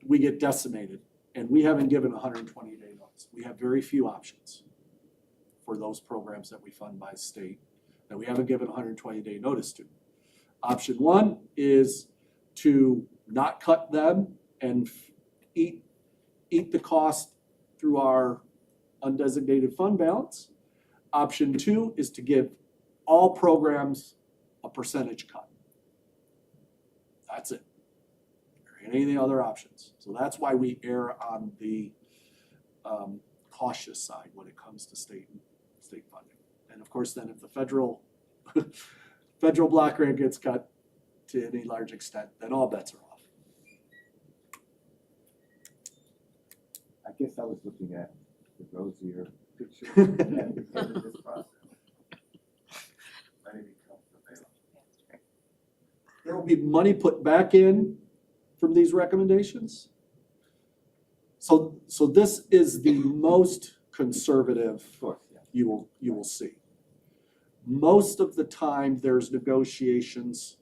we get decimated, and we haven't given a 120-day notice. We have very few options for those programs that we fund by state that we haven't given a 120-day notice to. Option one is to not cut them and eat the cost through our undesignated fund balance. Option two is to give all programs a percentage cut. That's it. There ain't any other options. So that's why we err on the cautious side when it comes to state funding. And of course, then if the federal block grant gets cut to any large extent, then all bets are off. I guess I was looking at the rosier picture at the end of this process. Money becomes available. There will be money put back in from these recommendations. So this is the most conservative Of course, yeah. you will see. Most of the time, there's negotiations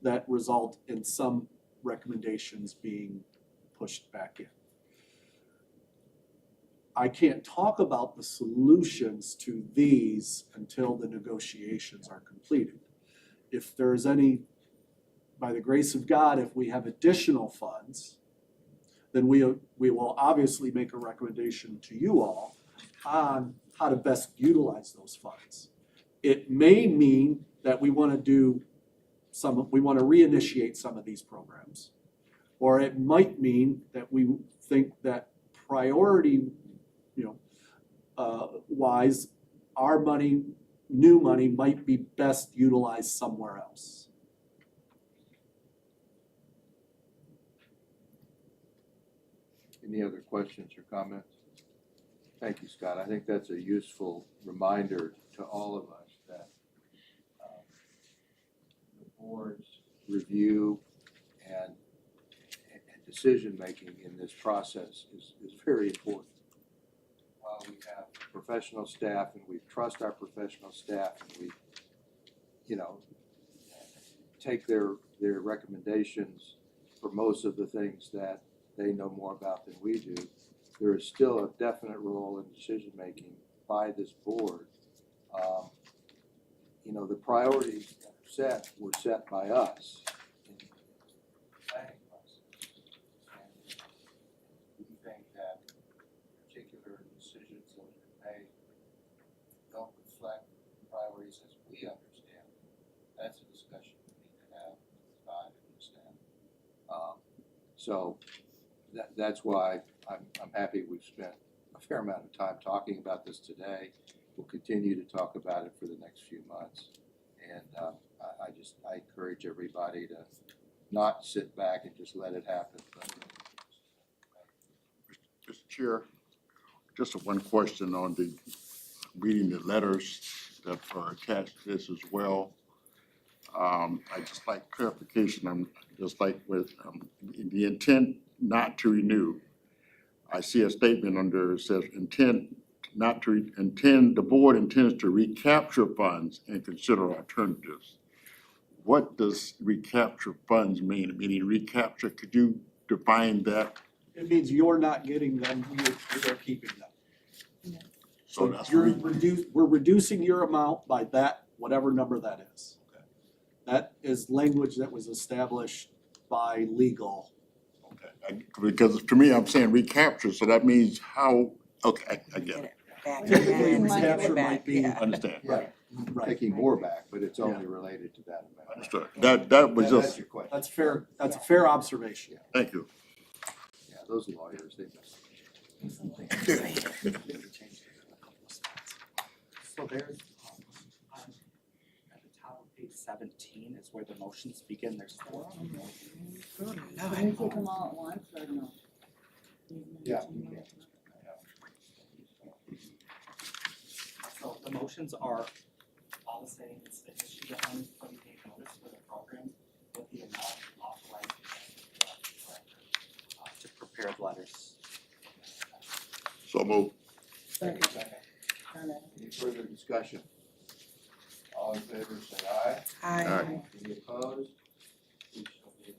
that result in some recommendations being pushed back in. I can't talk about the solutions to these until the negotiations are completed. If there's any, by the grace of God, if we have additional funds, then we will obviously make a recommendation to you all on how to best utilize those funds. It may mean that we want to reinitiate some of these programs. Or it might mean that we think that priority, wise, our money, new money might be best utilized somewhere else. Any other questions or comments? Thank you, Scott. I think that's a useful reminder to all of us that the board's review and decision-making in this process is very important. While we have professional staff and we trust our professional staff and we, take their recommendations for most of the things that they know more about than we do, there is still a definite role in decision-making by this board. The priorities that were set by us in the planning process. And we think that particular decisions that have been made don't reflect the priorities as we understand them. That's a discussion we need to have with Scott and the staff. So that's why I'm happy we've spent a fair amount of time talking about this today. We'll continue to talk about it for the next few months. And I encourage everybody to not sit back and just let it happen. Mr. Chair, just one question on the reading the letters that are attached to this as well. I just like clarification. I'm just like with the intent not to renew. I see a statement under it says the board intends to recapture funds and consider alternatives. What does recapture funds mean? Meaning recapture, could you define that? It means you're not getting them, we are keeping them. So that's we're reducing your amount by that, whatever number that is. Okay. That is language that was established by legal. Okay, because to me, I'm saying recapture, so that means how, okay, I get it. Back Typically, again, recapture back, might be, yeah. Understand, Right, right, taking more back, but it's only related to that amount. understood. That was That's just, your question. that's fair, that's a fair observation. thank you. Yeah, those lawyers, they mess. So there's, at the top of page 17 is where the motions begin. There's 4 of them. Can we take them all at once or no? Yeah. So the motions are all the same. It's the issue of 120-day notice for the program with the amount authorized to prepare the letters. So move. Second. Any further discussion? All in favor, say aye. Aye. Any opposed? Please show me.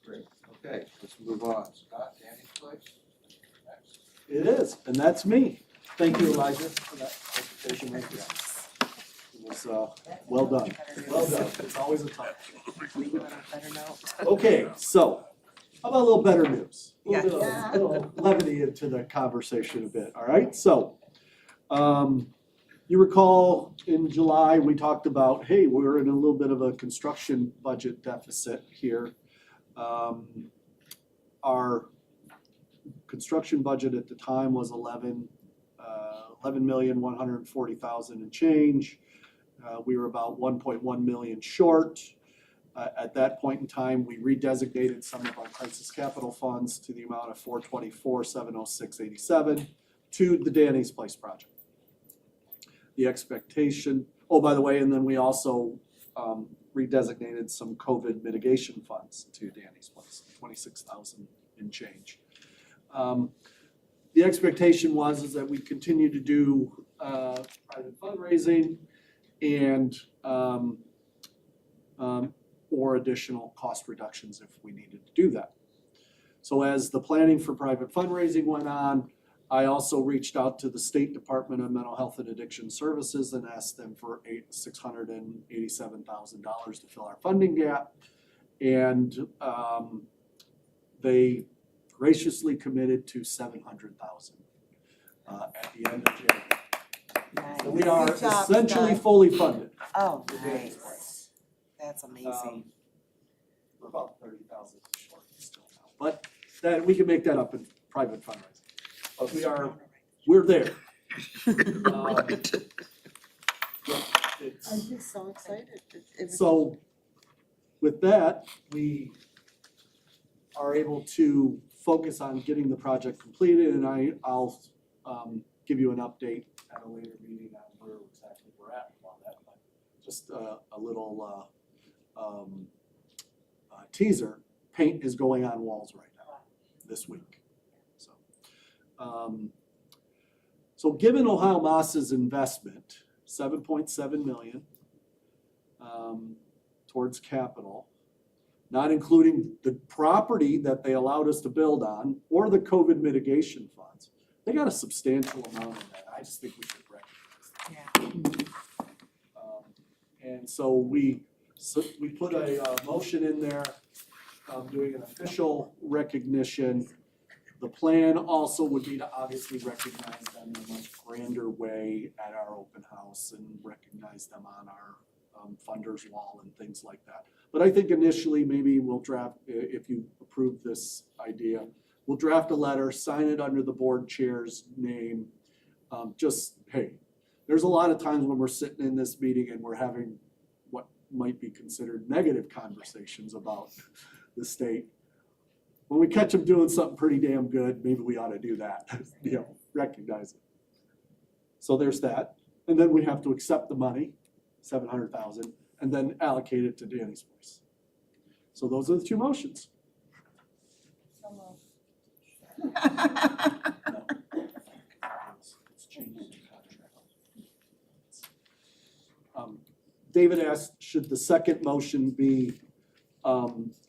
Great, okay, let's move on. Scott, Danny's place? Next. It is, and that's me. Thank you, Elijah, for that presentation. Thank you. It was, well done. Well done. It's always a touch. Okay, so how about a little better news? A little bit of- little levity into the conversation a bit, all right? So, you recall in July, we talked about, hey, we're in a little bit of a construction budget deficit here. Our construction budget at the time was 11,140,000 and change. We were about 1.1 million short. At that point in time, we redesignated some of our crisis capital funds to the amount of 424,706.87 to the Danny's Place project. The expectation Oh, by the way, and then we also redesignated some COVID mitigation funds to Danny's Place, 26,000 and change. The expectation is that we continue to do private fundraising and or additional cost reductions if we needed to do that. So as the planning for private fundraising went on, I also reached out to the State Department of Mental Health and Addiction Services and asked them for $687,000 to fill our funding gap. And they graciously committed to $700,000 at the end of January. Nice. So we are Good job, essentially Scott. fully funded. Oh, nice. That's amazing. We're about 30,000 short still now, but that, we can make that up in private fundraising. But we're there. Yeah, it's- I'm just so excited. So with that, we are able to focus on getting the project completed, and I'll give you an update at a later meeting on where exactly we're at with all that. But just a little teaser, paint is going on walls right now, this week. So given Ohio Moss's investment, 7.7 million towards capital, not including the property that they allowed us to build on or the COVID mitigation funds, they got a substantial amount of that. I just think we should recognize that. And so we put a motion in there, doing an official recognition. The plan also would be to obviously recognize them in a much grander way at our open house and recognize them on our funders wall and things like that. But I think initially maybe we'll draft, if you approve this idea, we'll draft a letter, sign it under the board chair's name. Just, hey, there's a lot of times when we're sitting in this meeting and we're having what might be considered negative conversations about the state. When we catch them doing something pretty damn good, maybe we ought to do that, recognize it. So there's that. And then we have to accept the money, 700,000, and then allocate it to Danny's Place. So those are the two motions. So moved. It's changed the contract. David asked, should the second motion be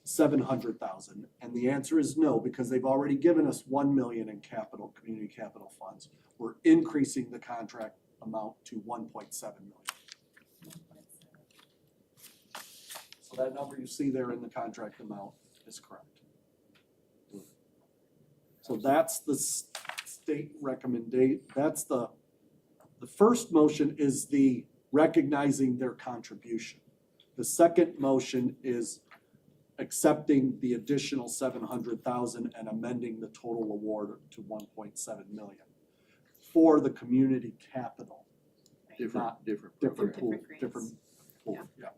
700,000? And the answer is no, because they've already given us 1 million in capital, community capital funds. We're increasing the contract amount to 1.7 million. So that number you see there in the contract amount is correct. So that's the state recommendation. That's the first motion is the recognizing their contribution. The second motion is accepting the additional 700,000 and amending the total award to 1.7 million for the community capital. Different Pool, grants. different pool, yeah.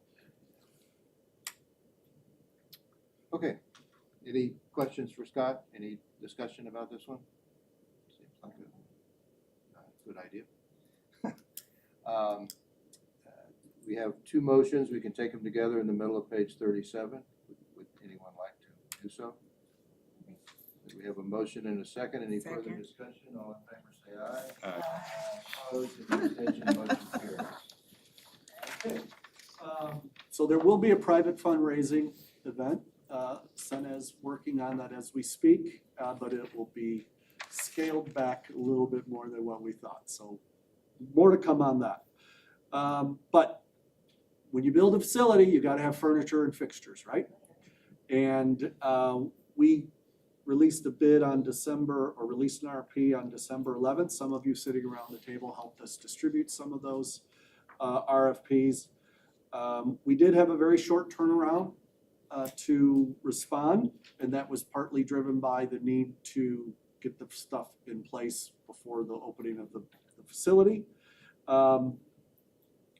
Okay, any questions for Scott? Any discussion about this one? Seems like a good idea. We have two motions, we can take them together in the middle of page 37. Would anyone like to do so? We have a motion and a second, any further Second. discussion? All in favor say aye. Opposed, any abstention, motion carries. Okay. So there will be a private fundraising event. Sena's working on that as we speak, but it will be scaled back a little bit more than what we thought. So more to come on that. But when you build a facility, you gotta have furniture and fixtures, right? And we released a bid on released an RFP on December 11th. Some of you sitting around the table helped us distribute some of those RFPs. We did have a very short turnaround to respond, and that was partly driven by the need to get the stuff in place before the opening of the facility.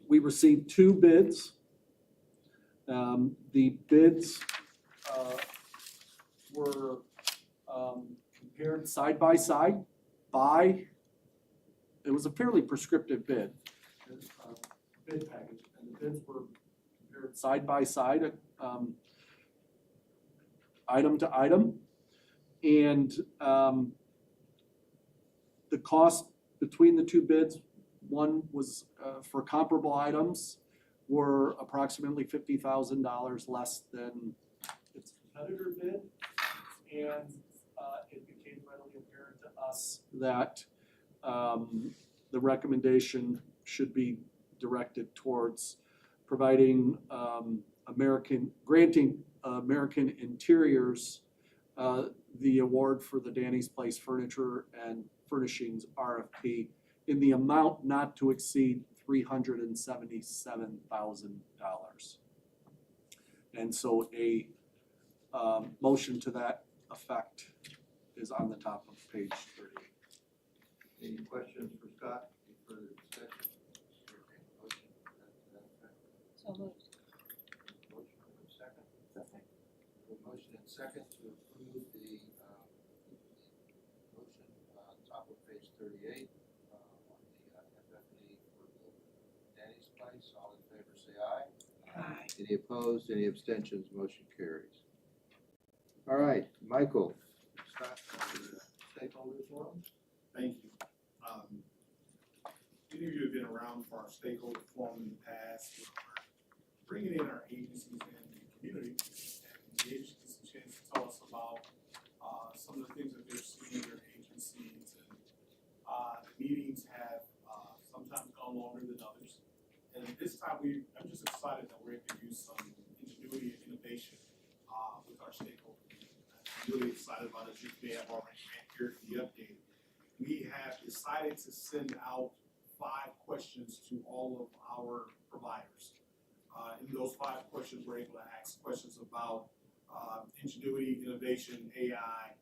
We received two bids. The bids were compared side by side it was a fairly prescriptive bid. bid package, and the bids were compared side by side, item to item. And the cost between the two bids, one was for comparable items were approximately $50,000 less than its competitor bid. And it became readily apparent to us that the recommendation should be directed towards providing granting American Interiors the award for the Danny's Place Furniture and Furnishings RFP in the amount not to exceed $377,000. And so a motion to that effect is on the top of page 38. Any questions for Scott? Any further discussion? Motion to that effect? So moved. Motion for a second? Second. Motion and second to approve the motion on top of page 38 on the FF&E for the Danny's Place. All in favor say aye. Aye. Any opposed, any abstentions, motion carries. All right, Michael, Scott, stakeholder forum? Thank you. Many of you have been around for our stakeholder forum in the past. We're bringing in our agencies and the community, and the agencies a chance to tell us about some of the things that they're seeing in their agencies. And the meetings have sometimes gone longer than others. And this time I'm just excited that we're able to use some ingenuity and innovation with our stakeholders. I'm really excited about it. You may have already heard the update. We have decided to send out 5 questions to all of our providers. In those 5 questions, we're able to ask questions about ingenuity, innovation, AI,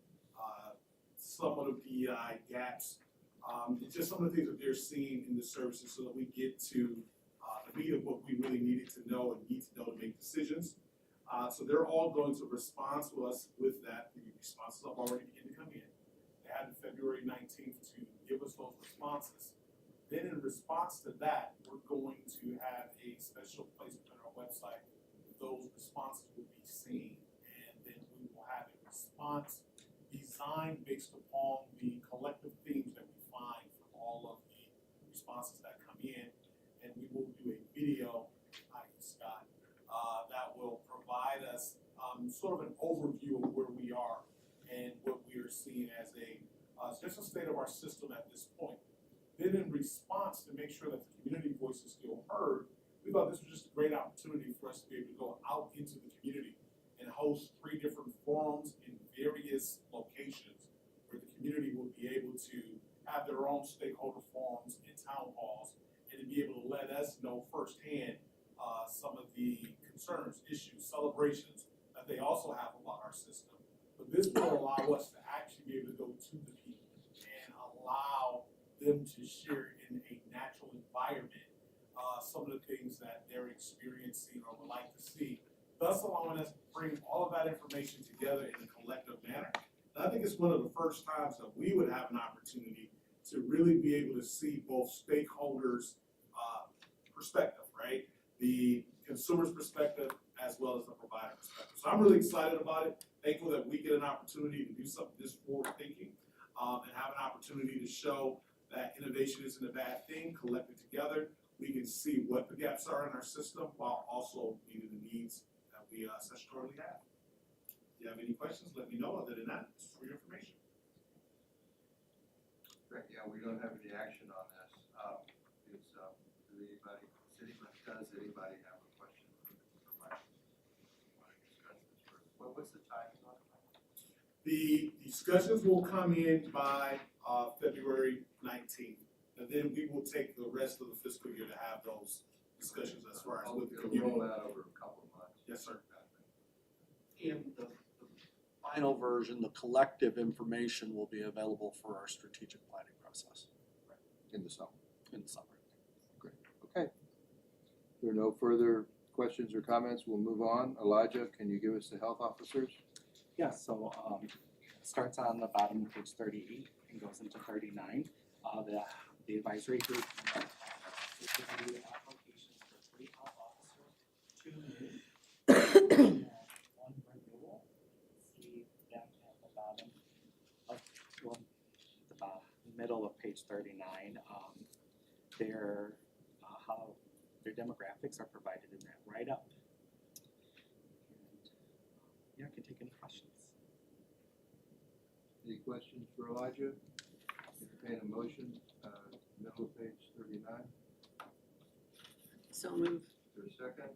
somewhat of DEI gaps, just some of the things that they're seeing in the services so that we get to the meat of what we really needed to know and need to know to make decisions. So they're all going to respond to us with that. The responses have already begun to come in. They had February 19th to give us those responses. Then in response to that, we're going to have a special placement on our website where those responses will be seen. And then we will have a response designed based upon the collective themes that we find from all of the responses that come in. And we will do a video, Scott, that will provide us sort of an overview of where we are and what we are seeing as just a state of our system at this point. Then in response, to make sure that the community voice is still heard, we thought this was just a great opportunity for us to be able to go out into the community and host 3 different forums in various locations where the community will be able to have their own stakeholder forums and town halls and to be able to let us know firsthand some of the concerns, issues, celebrations that they also have about our system. But this will allow us to actually be able to go to the people and allow them to share in a natural environment some of the things that they're experiencing or would like to see, thus allowing us to bring all of that information together in a collective manner. And I think it's one of the first times that we would have an opportunity to really be able to see both stakeholders' perspective, right? The consumer's perspective as well as the provider perspective. So I'm really excited about it. Thankful that we get an opportunity to do something this forward thinking and have an opportunity to show that innovation isn't a bad thing. Collected together, we can see what the gaps are in our system while also meeting the needs that we statutorily have. If you have any questions, let me know. Other than that, it's for your information. Right, yeah, we don't have any action on this. Does anybody have a question for Mike? Want to discuss this first? What's the timing on it? The discussions will come in by February 19th, and then we will take the rest of the fiscal year to have those discussions as far as with the It'll community. roll out over a couple of months. Yes, sir. And the final version, the collective information will be available for our strategic planning process In the summer. in the summer. Great, okay. If there are no further questions or comments, we'll move on. Elijah, can you give us the health officers? Yeah, so starts on the bottom of page 38 and goes into 39. The advisory group review applications middle of page 39, how their demographics are provided in that write-up. And, yeah, I can take any questions. Any questions for Elijah? Entertain a motion, middle of page 39. So move. Is there a second?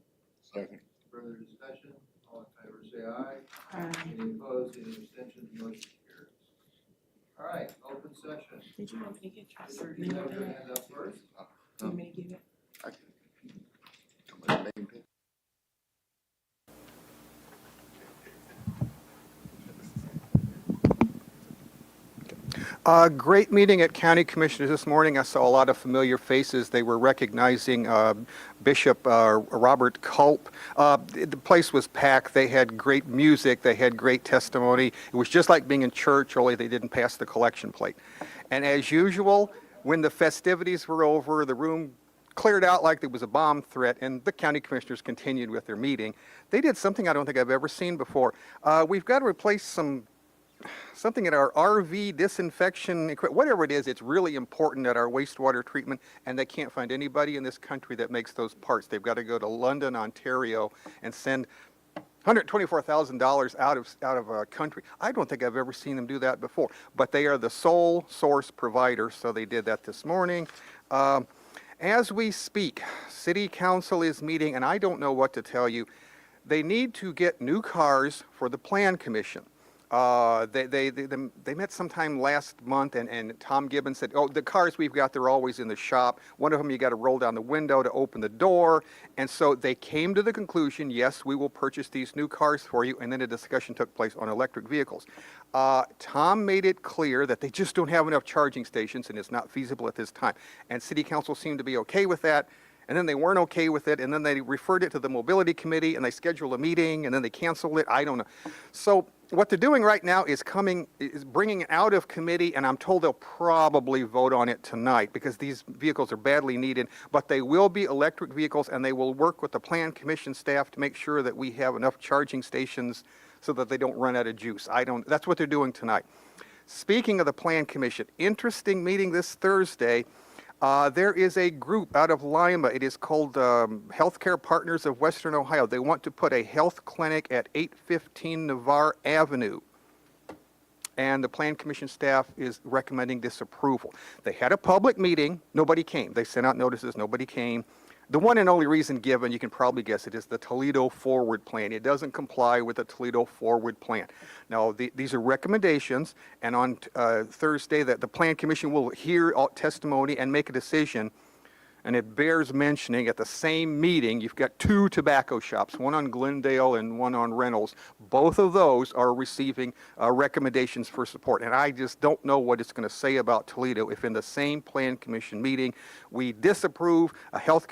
Second. Further discussion? All in favor, say aye. Aye. Any opposed, any abstentions, motion carries. All right, open session. Did you want me to get your You have your hand up first. Do you want me to give it? I can. Somebody named it. Great meeting at County Commissioners this morning. I saw a lot of familiar faces. They were recognizing Bishop Robert Culp. The place was packed. They had great music. They had great testimony. It was just like being in church, only they didn't pass the collection plate. And as usual, when the festivities were over, the room cleared out like there was a bomb threat, and the county commissioners continued with their meeting. They did something I don't think I've ever seen before. We've got to replace something at our RV disinfection equipment, whatever it is. It's really important at our wastewater treatment, and they can't find anybody in this country that makes those parts. They've got to go to London, Ontario, and send $124,000 out of a country. I don't think I've ever seen them do that before, but they are the sole source provider, so they did that this morning. As we speak, City Council is meeting, and I don't know what to tell you. They need to get new cars for the Plan Commission. They met sometime last month, and Tom Gibbons said, oh, the cars we've got, they're always in the shop. One of them, you got to roll down the window to open the door. And so they came to the conclusion, yes, we will purchase these new cars for you. And then a discussion took place on electric vehicles. Tom made it clear that they just don't have enough charging stations, and it's not feasible at this time. And City Council seemed to be okay with that. And then they weren't okay with it, and then they referred it to the Mobility Committee, and they scheduled a meeting, and then they canceled it. I don't know. So what they're doing right now is bringing it out of committee, and I'm told they'll probably vote on it tonight because these vehicles are badly needed. But they will be electric vehicles, and they will work with the Plan Commission staff to make sure that we have enough charging stations so that they don't run out of juice. That's what they're doing tonight. Speaking of the Plan Commission, interesting meeting this Thursday. There is a group out of Lima. It is called Healthcare Partners of Western Ohio. They want to put a health clinic at 815 Navarre Avenue. And the Plan Commission staff is recommending disapproval. They had a public meeting. Nobody came. They sent out notices. Nobody came. The one and only reason given, you can probably guess it, is the Toledo Forward Plan. It doesn't comply with the Toledo Forward Plan. Now, these are recommendations, and on Thursday, the Plan Commission will hear testimony and make a decision. And it bears mentioning, at the same meeting, you've got two tobacco shops, one on Glendale and one on Reynolds. Both of those are receiving recommendations for support. And I just don't know what it's going to say about Toledo if in the same Plan Commission meeting, we disapprove a health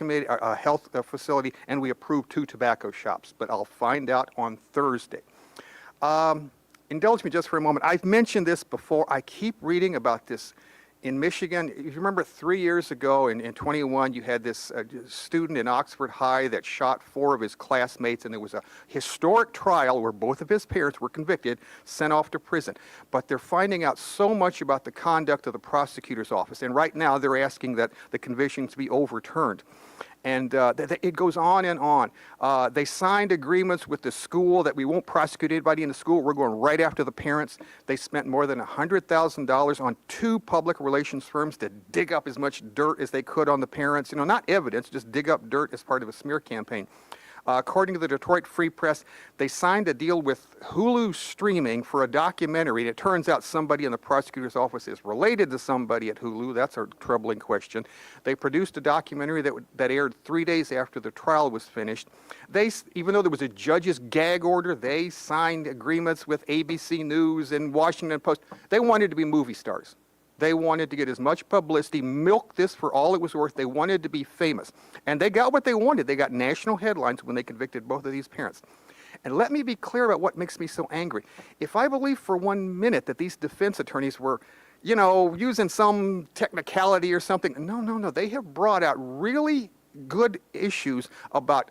facility and we approve two tobacco shops. But I'll find out on Thursday. Indulge me just for a moment. I've mentioned this before. I keep reading about this. In Michigan, if you remember 3 years ago in 21, you had this student in Oxford High that shot 4 of his classmates, and there was a historic trial where both of his parents were convicted, sent off to prison. But they're finding out so much about the conduct of the prosecutor's office, and right now they're asking that the convictions be overturned. And it goes on and on. They signed agreements with the school that we won't prosecute anybody in the school. We're going right after the parents. They spent more than $100,000 on 2 public relations firms to dig up as much dirt as they could on the parents. Not evidence, just dig up dirt as part of a smear campaign. According to the Detroit Free Press, they signed a deal with Hulu Streaming for a documentary. And it turns out somebody in the prosecutor's office is related to somebody at Hulu. That's a troubling question. They produced a documentary that aired 3 days after the trial was finished. Even though there was a judge's gag order, they signed agreements with ABC News and Washington Post. They wanted to be movie stars. They wanted to get as much publicity, milk this for all it was worth. They wanted to be famous. And they got what they wanted. They got national headlines when they convicted both of these parents. And let me be clear about what makes me so angry. If I believe for 1 minute that these defense attorneys were, using some technicality or something, no. They have brought out really good issues about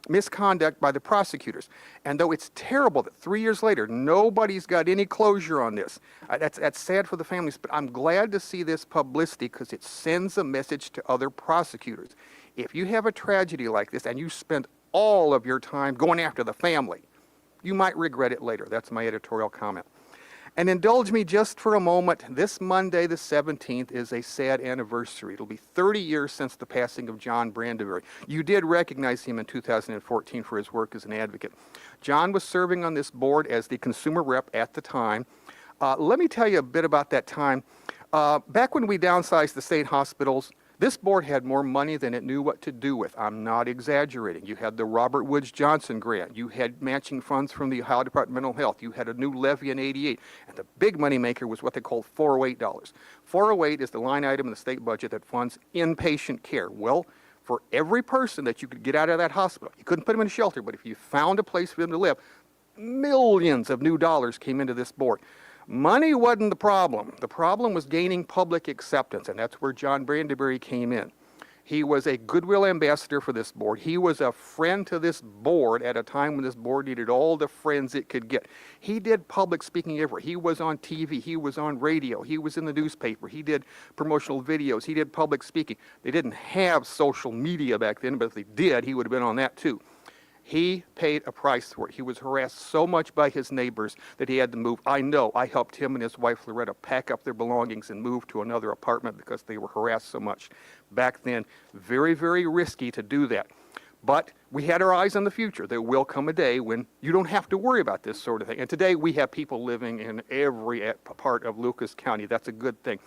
misconduct by the prosecutors. And though it's terrible that 3 years later, nobody's got any closure on this, that's sad for the families, but I'm glad to see this publicity because it sends a message to other prosecutors. If you have a tragedy like this and you spend all of your time going after the family, you might regret it later. That's my editorial comment. And indulge me just for a moment. This Monday, the 17th, is a sad anniversary. It'll be 30 years since the passing of John Brandeberry. You did recognize him in 2014 for his work as an advocate. John was serving on this board as the consumer rep at the time. Let me tell you a bit about that time. Back when we downsized the state hospitals, this board had more money than it knew what to do with. I'm not exaggerating. You had the Robert Woods Johnson grant. You had matching funds from the Ohio Department of Mental Health. You had a new levy in '88. And the big money maker was what they called $408. 408 is the line item in the state budget that funds inpatient care. Well, for every person that you could get out of that hospital, you couldn't put them in a shelter, but if you found a place for them to live, millions of new dollars came into this board. Money wasn't the problem. The problem was gaining public acceptance, and that's where John Brandeberry came in. He was a goodwill ambassador for this board. He was a friend to this board at a time when this board needed all the friends it could get. He did public speaking everywhere. He was on TV. He was on radio. He was in the newspaper. He did promotional videos. He did public speaking. They didn't have social media back then, but if they did, he would have been on that too. He paid a price for it. He was harassed so much by his neighbors that he had to move. I know, I helped him and his wife Loretta pack up their belongings and move to another apartment because they were harassed so much. Back then, very, very risky to do that. But we had our eyes on the future. There will come a day when you don't have to worry about this sort of thing. And today we have people living in every part of Lucas County. That's a good thing.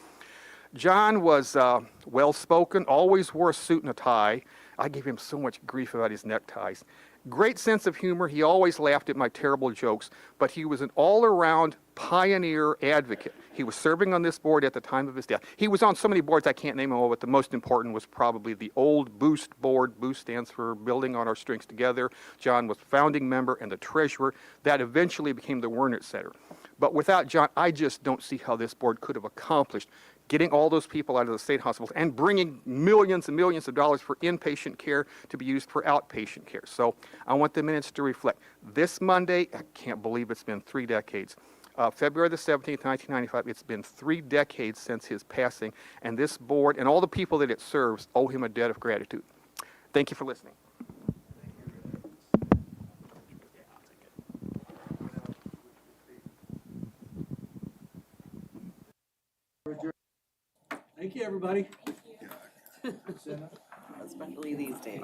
John was well-spoken, always wore a suit and a tie. I gave him so much grief about his neckties. Great sense of humor. He always laughed at my terrible jokes, but he was an all-around pioneer advocate. He was serving on this board at the time of his death. He was on so many boards I can't name them all, but the most important was probably the old Boost board. Boost stands for Building on Our Strengths Together. John was founding member and the treasurer. That eventually became the Werner Center. But without John, I just don't see how this board could have accomplished getting all those people out of the state hospitals and bringing millions and millions of dollars for inpatient care to be used for outpatient care. So I want the minutes to reflect. This Monday, I can't believe it's been 3 decades. February the 17th, 1995, it's been 3 decades since his passing, and this board and all the people that it serves owe him a debt of gratitude. Thank you for listening. Thank you, everybody. Especially these days.